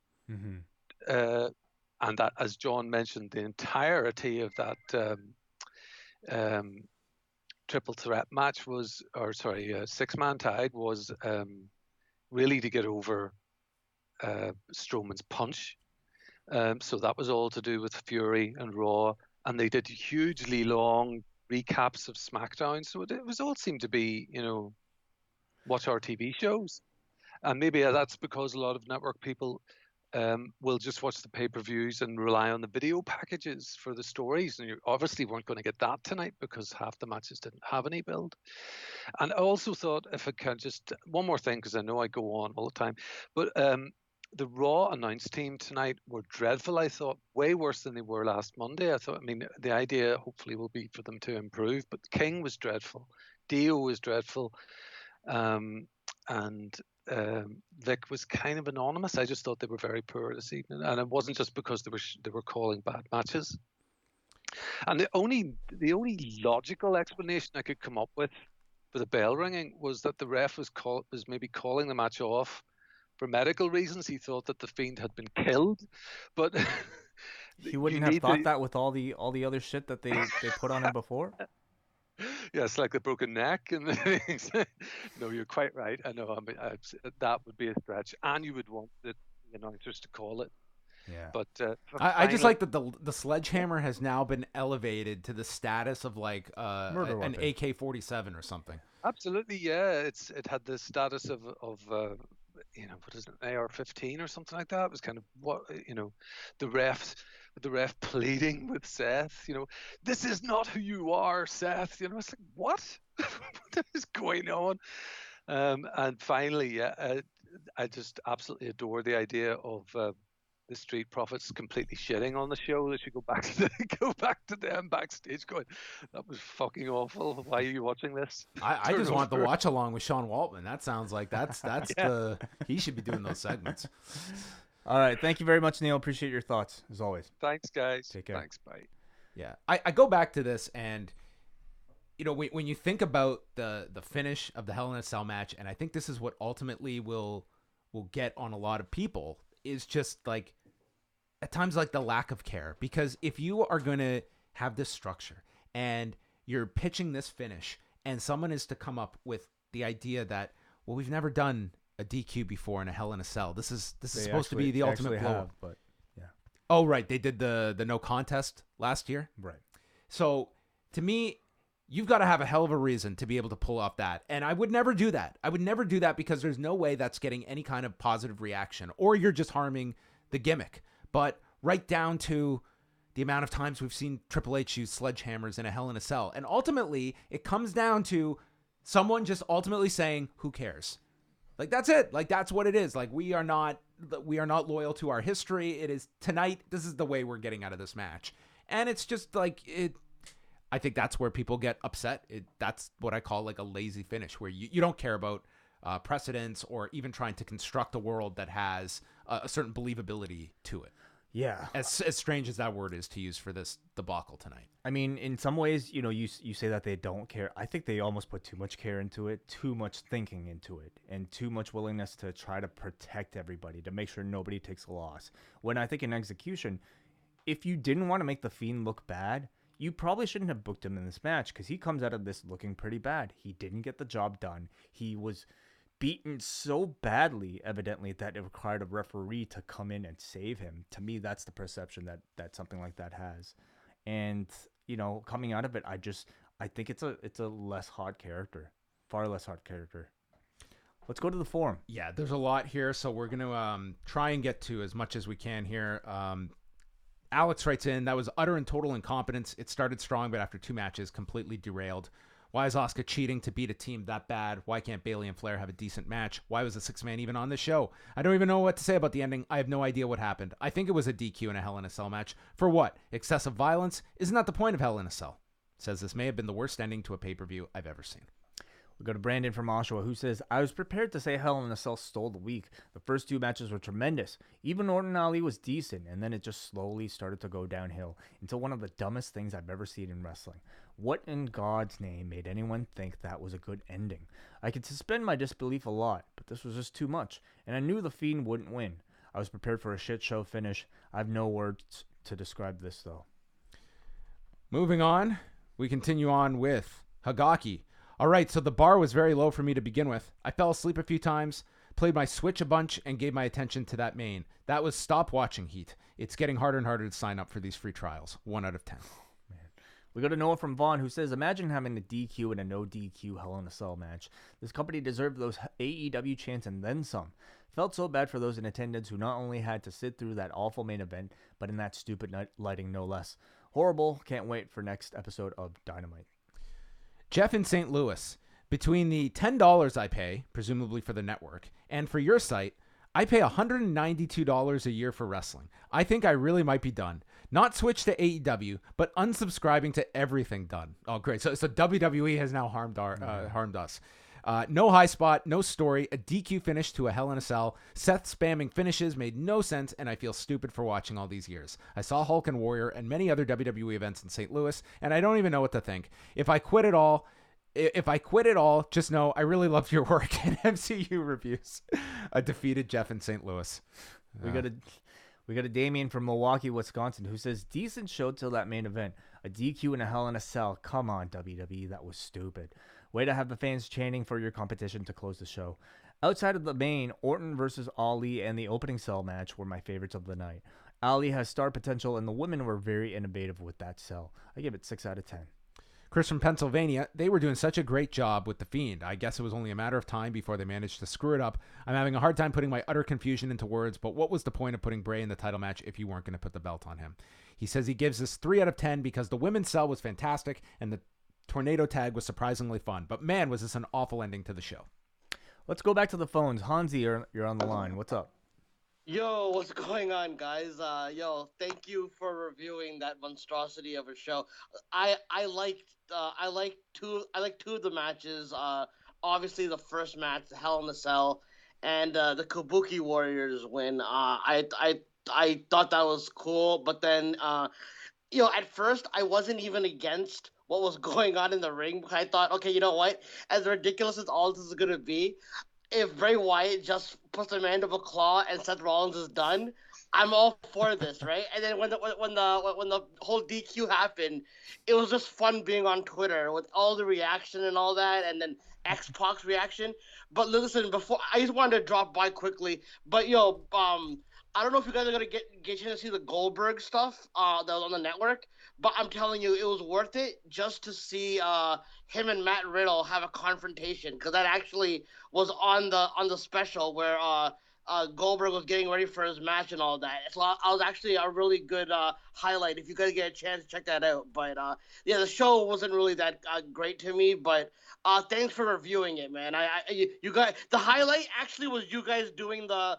And that, as John mentioned, the entirety of that triple threat match was, six-man tag was really to get over Strowman's punch. So that was all to do with Fury and Raw. and they did hugely long recaps of SmackDown. So it was all seemed to be, watch our TV shows. And maybe that's because a lot of network people will just watch the pay-per-views and rely on the video packages for the stories. And you obviously weren't going to get that tonight because half the matches didn't have any build. And I also thought, if I can just, one more thing, because I know I go on all the time, but the Raw announce team tonight were dreadful, I thought, way worse than they were last Monday. The idea hopefully will be for them to improve, but King was dreadful. Dio was dreadful. And Vic was kind of anonymous. I just thought they were very poor this evening, and it wasn't just because they were calling bad matches. And the only logical explanation I could come up with for the bell ringing was that the ref was maybe calling the match off for medical reasons. He thought that the Fiend had been killed, but he wouldn't have thought that with all the other shit that they put on him before. Yes, like the broken neck and the things. No, you're quite right. I know. That would be a stretch, and you would want the announcers to call it. Yeah. But I just like that the sledgehammer has now been elevated to the status of like an AK-47 or something. Absolutely, yeah. It had the status of what is it, an AR-15 or something like that. It was kind of the ref pleading with Seth. This is not who you are, Seth. It's like, what? What is going on? And finally, I just absolutely adore the idea of the Street Profits completely shitting on the show. They should go back to them backstage going, that was fucking awful. Why are you watching this? I just want the watch along with Sean Waltman. That sounds like that's Yeah. he should be doing those segments. All right. Thank you very much, Neil. Appreciate your thoughts, as always. Thanks, guys. Take care. Thanks, bye. Yeah. I go back to this, and when you think about the finish of the Hell in a Cell match, and I think this is what ultimately will get on a lot of people, is just like at times like the lack of care. Because if you are going to have this structure and you're pitching this finish, and someone is to come up with the idea that, well, we've never done a DQ before in a Hell in a Cell. This is supposed to be the ultimate blow. But yeah. Oh, right. They did the no contest last year. Right. So to me, you've got to have a hell of a reason to be able to pull off that. And I would never do that. I would never do that because there's no way that's getting any kind of positive reaction, or you're just harming the gimmick. But right down to the amount of times we've seen Triple H use sledgehammers in a Hell in a Cell. And ultimately, it comes down to someone just ultimately saying, who cares? Like, that's it. Like, that's what it is. Like, we are not loyal to our history. It is tonight. This is the way we're getting out of this match. And it's just like it. I think that's where people get upset. That's what I call like a lazy finish, where you don't care about precedence or even trying to construct a world that has a certain believability to it. Yeah. As strange as that word is to use for this debacle tonight. I mean, in some ways, you say that they don't care. I think they almost put too much care into it, too much thinking into it, and too much willingness to try to protect everybody, to make sure nobody takes a loss. When I think in execution, if you didn't want to make the Fiend look bad, you probably shouldn't have booked him in this match, because he comes out of this looking pretty bad. He didn't get the job done. He was beaten so badly, evidently, that it required a referee to come in and save him. To me, that's the perception that something like that has. And, coming out of it, I think it's a less hot character, far less hot character. Let's go to the forum. Yeah, there's a lot here, so we're going to try and get to as much as we can here. Alex writes in, that was utter and total incompetence. It started strong, but after 2 matches, completely derailed. Why is Asuka cheating to beat a team that bad? Why can't Bayley and Flair have a decent match? Why was the 6-man even on this show? I don't even know what to say about the ending. I have no idea what happened. I think it was a DQ in a Hell in a Cell match. For what? Excessive violence? Isn't that the point of Hell in a Cell? Says this may have been the worst ending to a pay-per-view I've ever seen. We go to Brandon from Oshawa, who says, I was prepared to say Hell in a Cell stole the week. The first 2 matches were tremendous. Even Orton Ali was decent, and then it just slowly started to go downhill into one of the dumbest things I've ever seen in wrestling. What in God's name made anyone think that was a good ending? I could suspend my disbelief a lot, but this was just too much, and I knew the Fiend wouldn't win. I was prepared for a shit show finish. I have no words to describe this, though. Moving on, we continue on with Hagaki. All right, so the bar was very low for me to begin with. I fell asleep a few times, played my Switch a bunch, and gave my attention to that main. That was stop watching Heat. It's getting harder and harder to sign up for these free trials. 1 out of 10. We got a Noah from Vaughn who says, imagine having a DQ and a no DQ Hell in a Cell match. This company deserved those AEW chants and then some. Felt so bad for those in attendance who not only had to sit through that awful main event, but in that stupid lighting no less. Horrible. Can't wait for next episode of Dynamite. Jeff in St. Louis. Between the $10 I pay, presumably for the network, and for your site, I pay $192 a year for wrestling. I think I really might be done. Not switch to AEW, but unsubscribing to everything done. Oh, great. So WWE has now harmed us. No high spot, no story, a DQ finish to a Hell in a Cell. Seth spamming finishes made no sense, and I feel stupid for watching all these years. I saw Hulk and Warrior and many other WWE events in St. Louis, and I don't even know what to think. If I quit it all, just know I really love your work and MCU reviews. A defeated Jeff in St. Louis. We got a Damien from Milwaukee, Wisconsin, who says, decent show till that main event. A DQ and a Hell in a Cell. Come on, WWE. That was stupid. Way to have the fans chanting for your competition to close the show. Outside of the main, Orton versus Ali and the opening cell match were my favorites of the night. Ali has star potential, and the women were very innovative with that cell. I give it 6 out of 10. Chris from Pennsylvania, they were doing such a great job with The Fiend. I guess it was only a matter of time before they managed to screw it up. I'm having a hard time putting my utter confusion into words, but what was the point of putting Bray in the title match if you weren't going to put the belt on him? He says he gives this 3 out of 10 because the women's cell was fantastic and the tornado tag was surprisingly fun. But man, was this an awful ending to the show. Let's go back to the phones. Hansi, you're on the line. What's up? Yo, what's going on, guys? Thank you for reviewing that monstrosity of a show. I liked two of the matches. Obviously the first match, the Hell in the Cell, and the Kabuki Warriors win. I thought that was cool, but then at first I wasn't even against what was going on in the ring. I thought, okay, you know what? As ridiculous as all this is gonna be, if Bray Wyatt just puts the mandible claw and Seth Rollins is done, I'm all for this, right? And then when the whole DQ happened, it was just fun being on Twitter with all the reaction and all that, and then X-Pac's reaction. But listen, before I just wanted to drop by quickly, but I don't know if you guys are gonna get a chance to see the Goldberg stuff that was on the network, but I'm telling you, it was worth it just to see him and Matt Riddle have a confrontation, because that actually was on the special where Goldberg was getting ready for his match and all that. So I was actually a really good highlight. If you guys get a chance, check that out. But the show wasn't really that great to me. But thanks for reviewing it, man. You guys, the highlight actually was you guys doing the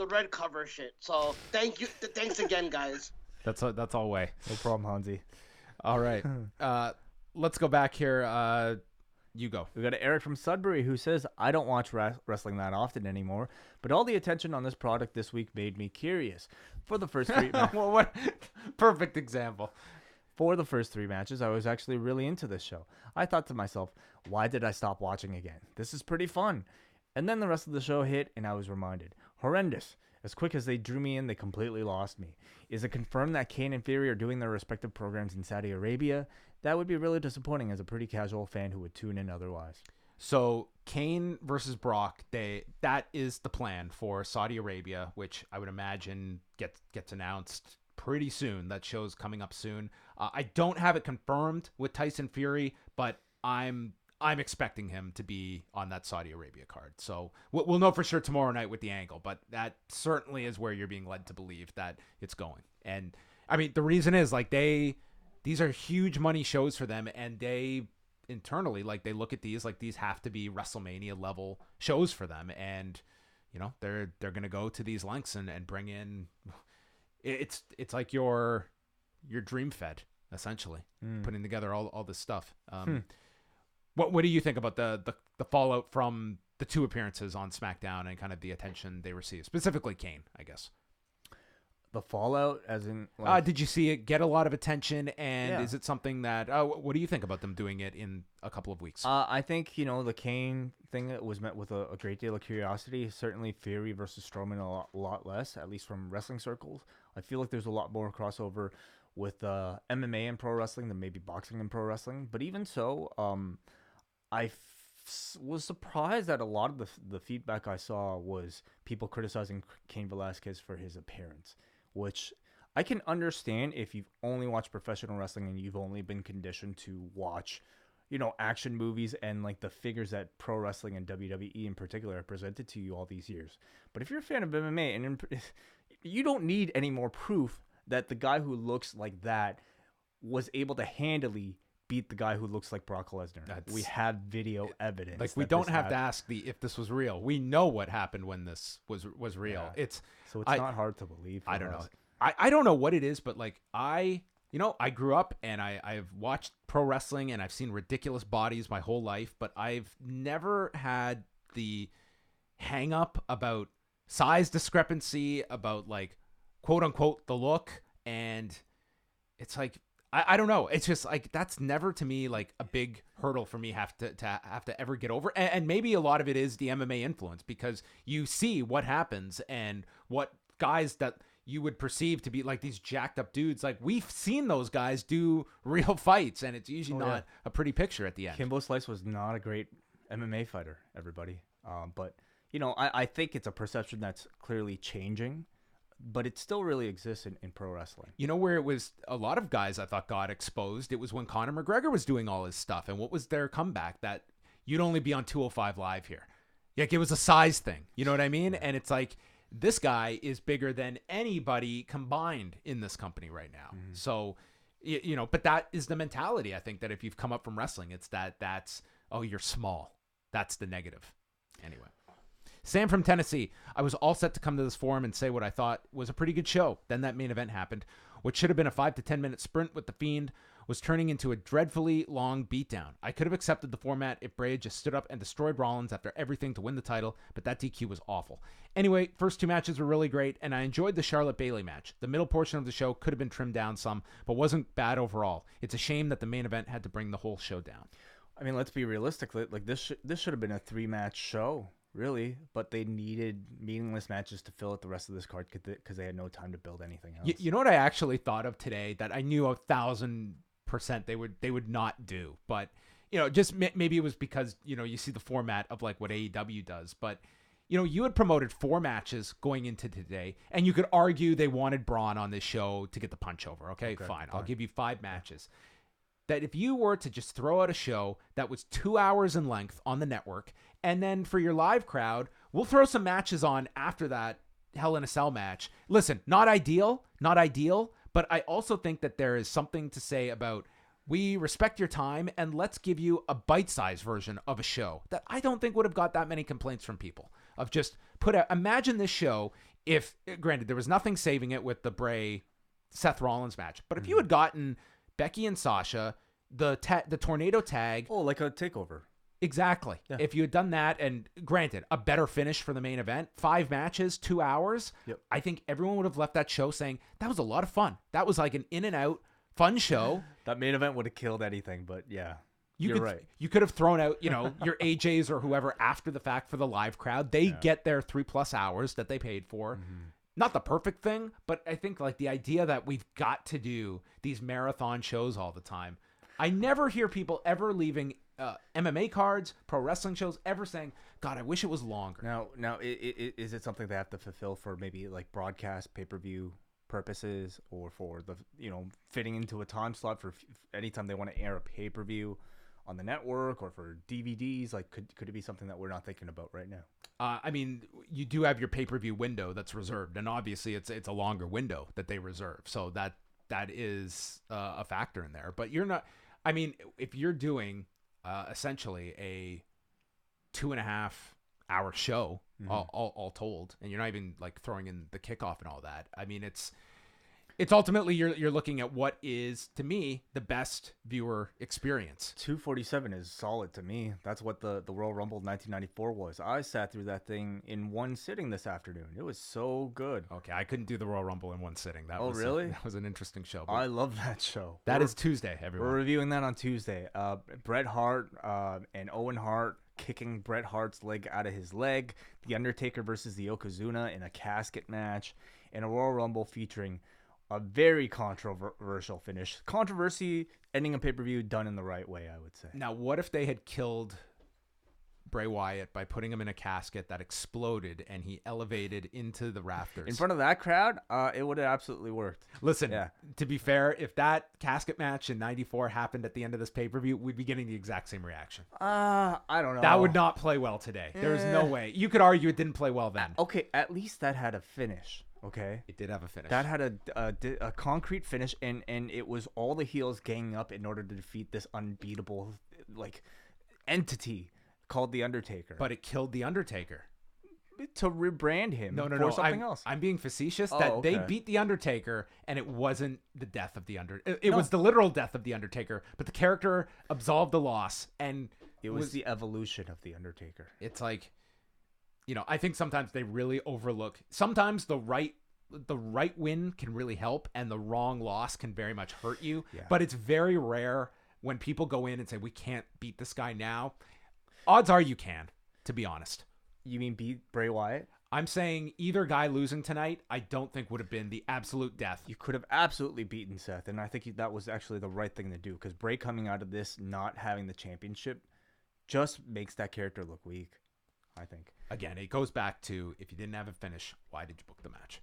red cover shit. So thank you. Thanks again, guys. That's all way. No problem, Hansi. All right. Let's go back here. You go. We got Eric from Sudbury who says, I don't watch wrestling that often anymore, but all the attention on this product this week made me curious. For the first 3 well, what perfect example. For the first 3 matches, I was actually really into this show. I thought to myself, why did I stop watching again? This is pretty fun. And then the rest of the show hit, and I was reminded. Horrendous. As quick as they drew me in, they completely lost me. Is it confirmed that Kane and Fury are doing their respective programs in Saudi Arabia? That would be really disappointing as a pretty casual fan who would tune in otherwise. So Kane versus Brock, that is the plan for Saudi Arabia, which I would imagine gets announced pretty soon. That show's coming up soon. I don't have it confirmed with Tyson Fury, but I'm expecting him to be on that Saudi Arabia card. So we'll know for sure tomorrow night with the angle, but that certainly is where you're being led to believe that it's going. And I mean, the reason is these are huge money shows for them, and they internally, they look at these have to be WrestleMania level shows for them. And, they're going to go to these lengths and bring in, it's like your dream fed, essentially, putting together all this stuff. What do you think about the fallout from the 2 appearances on SmackDown and kind of the attention they received, specifically Kane, I guess? The fallout, as in, did you see it get a lot of attention, and is it something that? What do you think about them doing it in a couple of weeks? I think the Kane thing was met with a great deal of curiosity. Certainly, Fury versus Strowman a lot less, at least from wrestling circles. I feel like there's a lot more crossover with MMA and pro wrestling than maybe boxing and pro wrestling. But even so, I was surprised that a lot of the feedback I saw was people criticizing Cain Velasquez for his appearance, which I can understand if you've only watched professional wrestling and you've only been conditioned to watch, action movies and like the figures that pro wrestling and WWE in particular have presented to you all these years. But if you're a fan of MMA, you don't need any more proof that the guy who looks like that was able to handily beat the guy who looks like Brock Lesnar. We have video evidence. Like, we don't have to ask if this was real. We know what happened when this was real. Yeah. It's not hard to believe. I don't know. I don't know what it is, but like I grew up and I've watched pro wrestling and I've seen ridiculous bodies my whole life, but I've never had the hang up about size discrepancy, about like quote unquote the look. And it's like, I don't know. It's just like, that's never to me like a big hurdle for me have to ever get over. And maybe a lot of it is the MMA influence, because you see what happens and what guys that you would perceive to be like these jacked up dudes. Like, we've seen those guys do real fights, and it's usually not a pretty picture at the end. Kimbo Slice was not a great MMA fighter, everybody. But I think it's a perception that's clearly changing, but it still really exists in pro wrestling. You know where it was a lot of guys I thought got exposed? It was when Conor McGregor was doing all his stuff. And what was their comeback? That you'd only be on 205 Live here. Like, it was a size thing. You know what I mean? And it's like, this guy is bigger than anybody combined in this company right now. Mm-hmm. So, but that is the mentality. I think that if you've come up from wrestling, it's that's, oh, you're small. That's the negative. Anyway. Sam from Tennessee. I was all set to come to this forum and say what I thought was a pretty good show. Then that main event happened. What should have been a 5 to 10 minute sprint with the Fiend was turning into a dreadfully long beatdown. I could have accepted the format if Bray just stood up and destroyed Rollins after everything to win the title, but that DQ was awful. Anyway, first two matches were really great, and I enjoyed the Charlotte Bayley match. The middle portion of the show could have been trimmed down some, but wasn't bad overall. It's a shame that the main event had to bring the whole show down. I mean, let's be realistic. Like, this should have been a 3-match show, really, but they needed meaningless matches to fill out the rest of this card because they had no time to build anything else. You know what I actually thought of today that I knew 1,000% they would not do, but just maybe it was because you see the format of like what AEW does, but you had promoted 4 matches going into today, and you could argue they wanted Braun on this show to get the punch over. Okay, fine. I'll give you 5 matches. That if you were to just throw out a show that was 2 hours in length on the network, and then for your live crowd, we'll throw some matches on after that Hell in a Cell match. Listen, not ideal, but I also think that there is something to say about, we respect your time and let's give you a bite-sized version of a show that I don't think would have got that many complaints from people. Of just imagine this show if, granted, there was nothing saving it with the Bray Seth Rollins match, but if you had gotten Becky and Sasha, the tornado tag. Oh, like a takeover. Exactly. Yeah. If you had done that, and granted, a better finish for the main event, 5 matches, 2 hours, I think everyone would have left that show saying, that was a lot of fun. That was like an in and out fun show. That main event would have killed anything, but yeah. You're right. You could have thrown out, your AJs or whoever after the fact for the live crowd. They get their 3+ hours that they paid for. Mm-hmm. Not the perfect thing, but I think like the idea that we've got to do these marathon shows all the time. I never hear people ever leaving MMA cards, pro wrestling shows, ever saying, God, I wish it was longer. Now, is it something they have to fulfill for maybe like broadcast pay-per-view purposes, or for the fitting into a time slot for anytime they want to air a pay-per-view on the network, or for DVDs? Like, could it be something that we're not thinking about right now? I mean, you do have your pay-per-view window that's reserved, and obviously it's a longer window that they reserve, so that is a factor in there. But you're not. I mean, if you're doing essentially a 2.5 hour show, all told, and you're not even like throwing in the kickoff and all that. I mean, it's ultimately you're looking at what is, to me, the best viewer experience. 247 is solid to me. That's what the Royal Rumble 1994 was. I sat through that thing in one sitting this afternoon. It was so good. Okay, I couldn't do the Royal Rumble in one sitting. That really? That was an interesting show. I love that show. That is Tuesday, everyone. We're reviewing that on Tuesday. Bret Hart and Owen Hart kicking Bret Hart's leg out of his leg. The Undertaker versus the Yokozuna in a casket match. And a Royal Rumble featuring a very controversial finish. Controversy ending a pay-per-view done in the right way, I would say. Now, what if they had killed Bray Wyatt by putting him in a casket that exploded and he elevated into the rafters. In front of that crowd, it would have absolutely worked. Listen, to be fair, if that casket match in 94 happened at the end of this pay-per-view, we'd be getting the exact same reaction. I don't know. That would not play well today. There's no way. You could argue it didn't play well then. Okay, at least that had a finish. Okay, it did have a finish. That had a concrete finish, and it was all the heels ganging up in order to defeat this unbeatable entity called The Undertaker. But it killed The Undertaker. To rebrand him for something else. I'm being facetious. Okay. They beat The Undertaker, and it wasn't the death of The Undertaker. It was the literal death of The Undertaker, but the character absolved the loss, and it was the evolution of The Undertaker. It's like, I think sometimes they really overlook. Sometimes the right win can really help, and the wrong loss can very much hurt you. Yeah. But it's very rare when people go in and say, we can't beat this guy now. Odds are you can, to be honest. You mean beat Bray Wyatt? I'm saying either guy losing tonight, I don't think would have been the absolute death. You could have absolutely beaten Seth, and I think that was actually the right thing to do, because Bray coming out of this not having the championship just makes that character look weak, I think. Again, it goes back to, if you didn't have a finish, why did you book the match?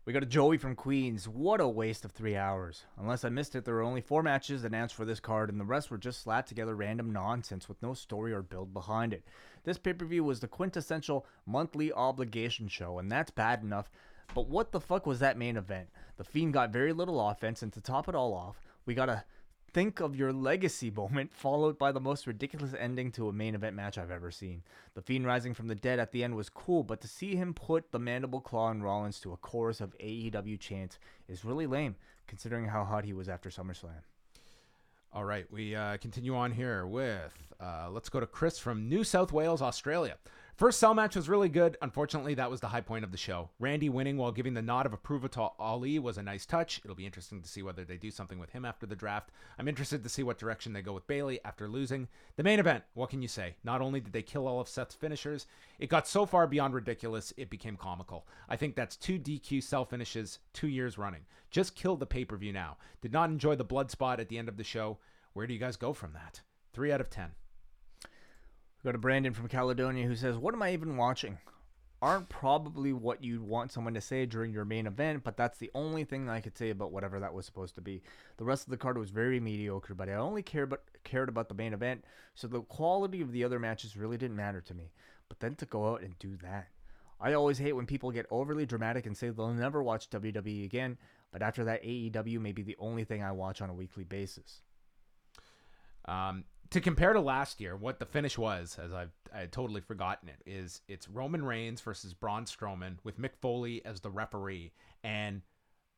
We got a Joey from Queens. What a waste of 3 hours. Unless I missed it, there were only 4 matches announced for this card, and the rest were just slapped together random nonsense with no story or build behind it. This pay-per-view was the quintessential monthly obligation show, and that's bad enough. But what the fuck was that main event? The Fiend got very little offense, and to top it all off, we got a think of your legacy moment, followed by the most ridiculous ending to a main event match I've ever seen. The Fiend rising from the dead at the end was cool, but to see him put the mandible claw on Rollins to a chorus of AEW chants is really lame, considering how hot he was after SummerSlam. All right, we continue on here with, let's go to Chris from New South Wales, Australia. First cell match was really good. Unfortunately, that was the high point of the show. Randy winning while giving the nod of approval to Ali was a nice touch. It'll be interesting to see whether they do something with him after the draft. I'm interested to see what direction they go with Bayley after losing. The main event, what can you say? Not only did they kill all of Seth's finishers, it got so far beyond ridiculous, it became comical. I think that's 2 DQ cell finishes 2 years running. Just kill the pay-per-view now. Did not enjoy the blood spot at the end of the show. Where do you guys go from that? 3 out of 10. We go to Brandon from Caledonia, who says, what am I even watching? Aren't probably what you'd want someone to say during your main event, but that's the only thing I could say about whatever that was supposed to be. The rest of the card was very mediocre, but I only cared about the main event, so the quality of the other matches really didn't matter to me. But then to go out and do that. I always hate when people get overly dramatic and say they'll never watch WWE again, but after that, AEW may be the only thing I watch on a weekly basis. To compare to last year, what the finish was, as I had totally forgotten it, is it's Roman Reigns versus Braun Strowman with Mick Foley as the referee, and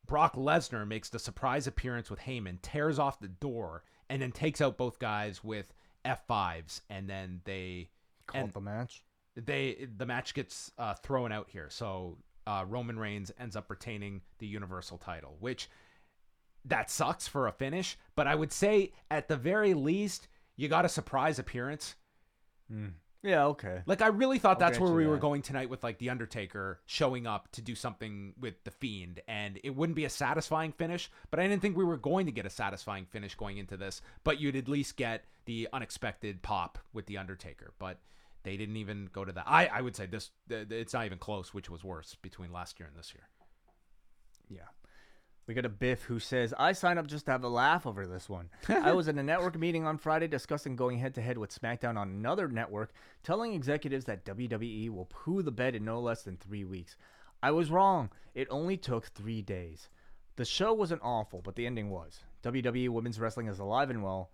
Brock Lesnar makes the surprise appearance with Heyman, tears off the door, and then takes out both guys with F5s, and then they call it the match. The match gets thrown out here, so Roman Reigns ends up retaining the Universal title, which that sucks for a finish, but I would say at the very least, you got a surprise appearance. Yeah, okay. Like, I really thought that's where we were going tonight with, like, The Undertaker showing up to do something with The Fiend, and it wouldn't be a satisfying finish, but I didn't think we were going to get a satisfying finish going into this, but you'd at least get the unexpected pop with The Undertaker, but they didn't even go to that. I would say it's not even close which was worse between last year and this year. Yeah. We got a Biff who says, I signed up just to have a laugh over this one. I was in a network meeting on Friday discussing going head-to-head with SmackDown on another network, telling executives that WWE will poo the bed in no less than 3 weeks. I was wrong. It only took 3 days. The show wasn't awful, but the ending was. WWE Women's Wrestling is alive and well.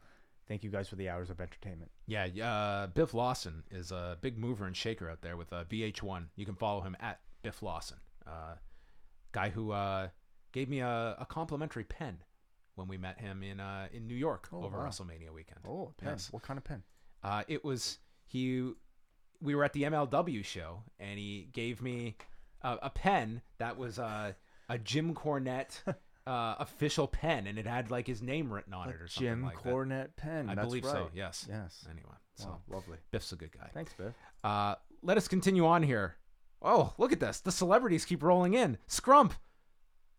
Thank you guys for the hours of entertainment. Yeah, Biff Lawson is a big mover and shaker out there with VH1. You can follow him at Biff Lawson. Guy who... gave me a complimentary pen when we met him in New York over WrestleMania weekend. Oh, a pen. Yes. What kind of pen? We were at the MLW show, and he gave me a pen that was a Jim Cornette official pen, and it had like his name written on it or something Jim like Cornette that. pen. I That's believe right. so. Yes. Anyway, so lovely. Biff's a good guy. Thanks, Biff. Let us continue on here. Oh, look at this. The celebrities keep rolling in. Scrump.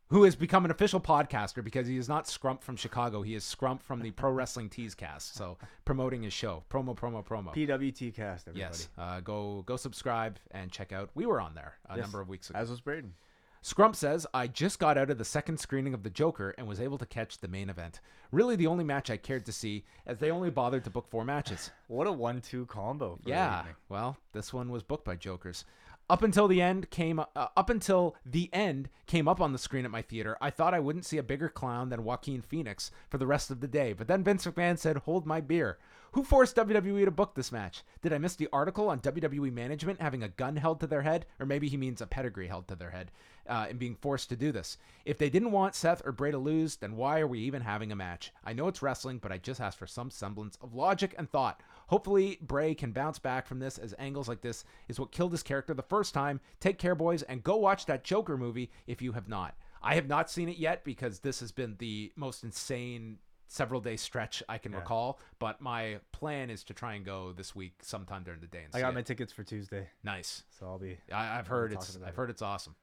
who has become an official podcaster because he is not Scrump from Chicago. He is Scrump from the Pro Wrestling Tees Cast. So promoting his show. Promo. PWT Cast, everybody. Yes. Go subscribe and check out. We were on there a number of weeks ago. As was Braden. Scrump says, I just got out of the second screening of The Joker and was able to catch the main event. Really the only match I cared to see, as they only bothered to book 4 matches. What a 1-2 combo. For yeah. Well, this one was booked by Jokers. Up until the end came up on the screen at my theater, I thought I wouldn't see a bigger clown than Joaquin Phoenix for the rest of the day. But then Vince McMahon said, hold my beer. Who forced WWE to book this match? Did I miss the article on WWE management having a gun held to their head? Or maybe he means a pedigree held to their head and being forced to do this. If they didn't want Seth or Bray to lose, then why are we even having a match? I know it's wrestling, but I just asked for some semblance of logic and thought. Hopefully, Bray can bounce back from this, as angles like this is what killed his character the first time. Take care, boys, and go watch that Joker movie if you have not. I have not seen it yet because this has been the most insane several-day stretch I can recall, but my plan is to try and go this week sometime during the day. And I got my tickets for Tuesday. Nice. So I'll be. I've heard it's awesome.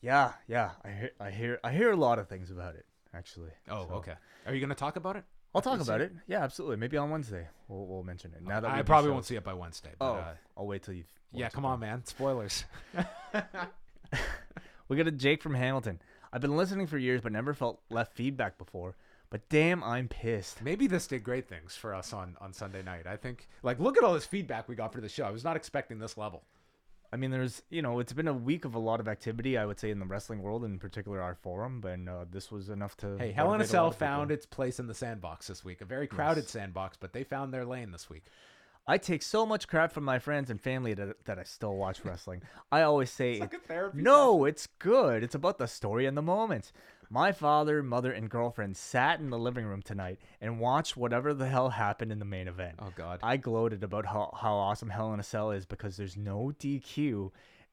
Yeah. I hear a lot of things about it, actually. Oh, so. Okay. Are you going to talk about it? I'll talk about it. Yeah, absolutely. Maybe on Wednesday we'll mention it. Now that I probably won't see it by Wednesday. But, I'll wait till you. Yeah, come on, man. Spoilers. We got a Jake from Hamilton. I've been listening for years, but never felt left feedback before. But damn, I'm pissed. Maybe this did great things for us on Sunday night. I think, look at all this feedback we got for the show. I was not expecting this level. I mean, it's been a week of a lot of activity, I would say, in the wrestling world, in particular our forum, but this was enough to... Hey, Hell in a Cell found its place in the sandbox this week. A very crowded sandbox, but they found their lane this week. I take so much crap from my friends and family that I still watch wrestling. I always say, it's like a therapy no, it's good. It's about the story and the moments. My father, mother, and girlfriend sat in the living room tonight and watched whatever the hell happened in the main event. Oh, God. I gloated about how awesome Hell in a Cell is because there's no DQ.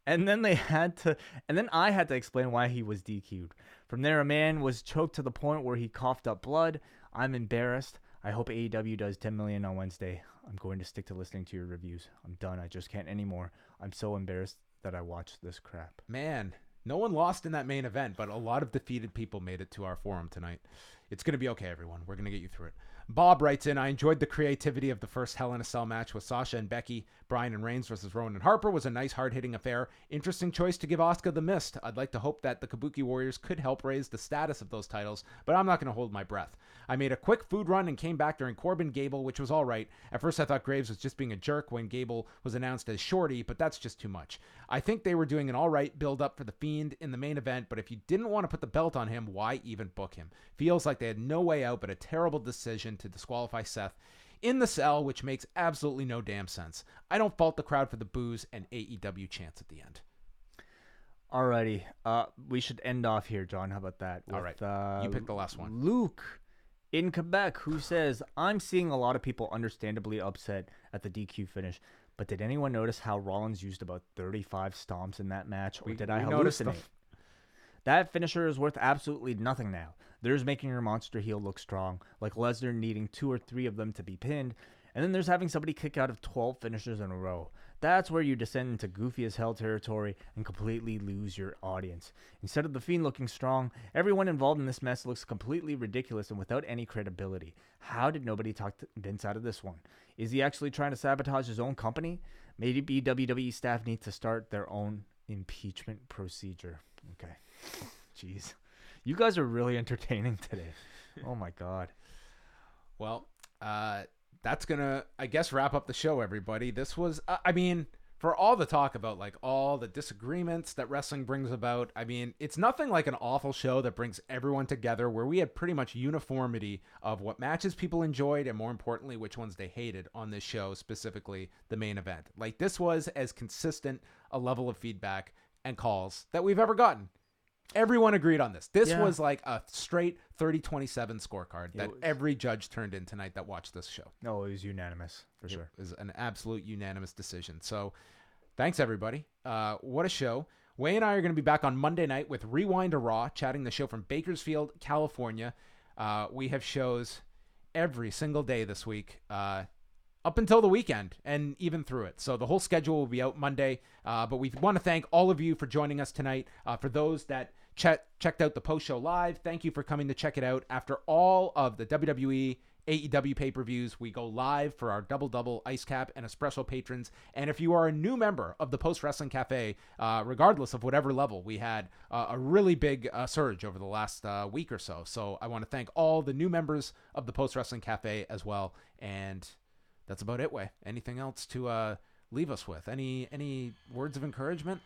And then I had to explain why he was DQ'd. From there, a man was choked to the point where he coughed up blood. I'm embarrassed. I hope AEW does 10 million on Wednesday. I'm going to stick to listening to your reviews. I'm done. I just can't anymore. I'm so embarrassed that I watched this crap. Man, no one lost in that main event, but a lot of defeated people made it to our forum tonight. It's going to be okay, everyone. We're going to get you through it. Bob writes in, I enjoyed the creativity of the first Hell in a Cell match with Sasha and Becky. Bryan and Reigns versus Rowan and Harper was a nice, hard-hitting affair. Interesting choice to give Asuka the mist. I'd like to hope that the Kabuki Warriors could help raise the status of those titles, but I'm not going to hold my breath. I made a quick food run and came back during Corbin Gable, which was all right. At first, I thought Graves was just being a jerk when Gable was announced as Shorty, but that's just too much. I think they were doing an all right build-up for the Fiend in the main event, but if you didn't want to put the belt on him, why even book him? Feels like they had no way out but a terrible decision to disqualify Seth in the cell, which makes absolutely no damn sense. I don't fault the crowd for the boos and AEW chants at the end. Alrighty. We should end off here, John. How about that? All right. You pick the last one. Luke in Quebec, who says, I'm seeing a lot of people understandably upset at the DQ finish, but did anyone notice how Rollins used about 35 stomps in that match, or did I hallucinate? That finisher is worth absolutely nothing now. There's making your monster heel look strong, like Lesnar needing 2 or 3 of them to be pinned, and then there's having somebody kick out of 12 finishers in a row. That's where you descend into goofy as hell territory and completely lose your audience. Instead of the Fiend looking strong, everyone involved in this mess looks completely ridiculous and without any credibility. How did nobody talk Vince out of this one? Is he actually trying to sabotage his own company? Maybe WWE staff need to start their own impeachment procedure. Okay. Jeez. You guys are really entertaining today. Oh, my God. Well, that's going to, I guess, wrap up the show, everybody. This was, for all the talk about, all the disagreements that wrestling brings about, it's nothing like an awful show that brings everyone together, where we had pretty much uniformity of what matches people enjoyed and, more importantly, which ones they hated on this show, specifically the main event. This was as consistent a level of feedback and calls that we've ever gotten. Everyone agreed on this. This was like a straight 30-27 scorecard that every judge turned in tonight that watched this show. No, it was unanimous, for sure. It was an absolute unanimous decision. So thanks, everybody. What a show. Way and I are going to be back on Monday night with Rewind to Raw, chatting the show from Bakersfield, California. We have shows every single day this week, up until the weekend and even through it. So the whole schedule will be out Monday. But we want to thank all of you for joining us tonight. For those that checked out the post-show live, thank you for coming to check it out. After all of the WWE AEW pay-per-views, we go live for our double Ice Cap and Espresso patrons. And if you are a new member of the Post Wrestling Cafe, regardless of whatever level, we had a really big surge over the last week or so. So I want to thank all the new members of the Post Wrestling Cafe as well. And that's about it, Wai. Anything else to leave us with? Any words of encouragement?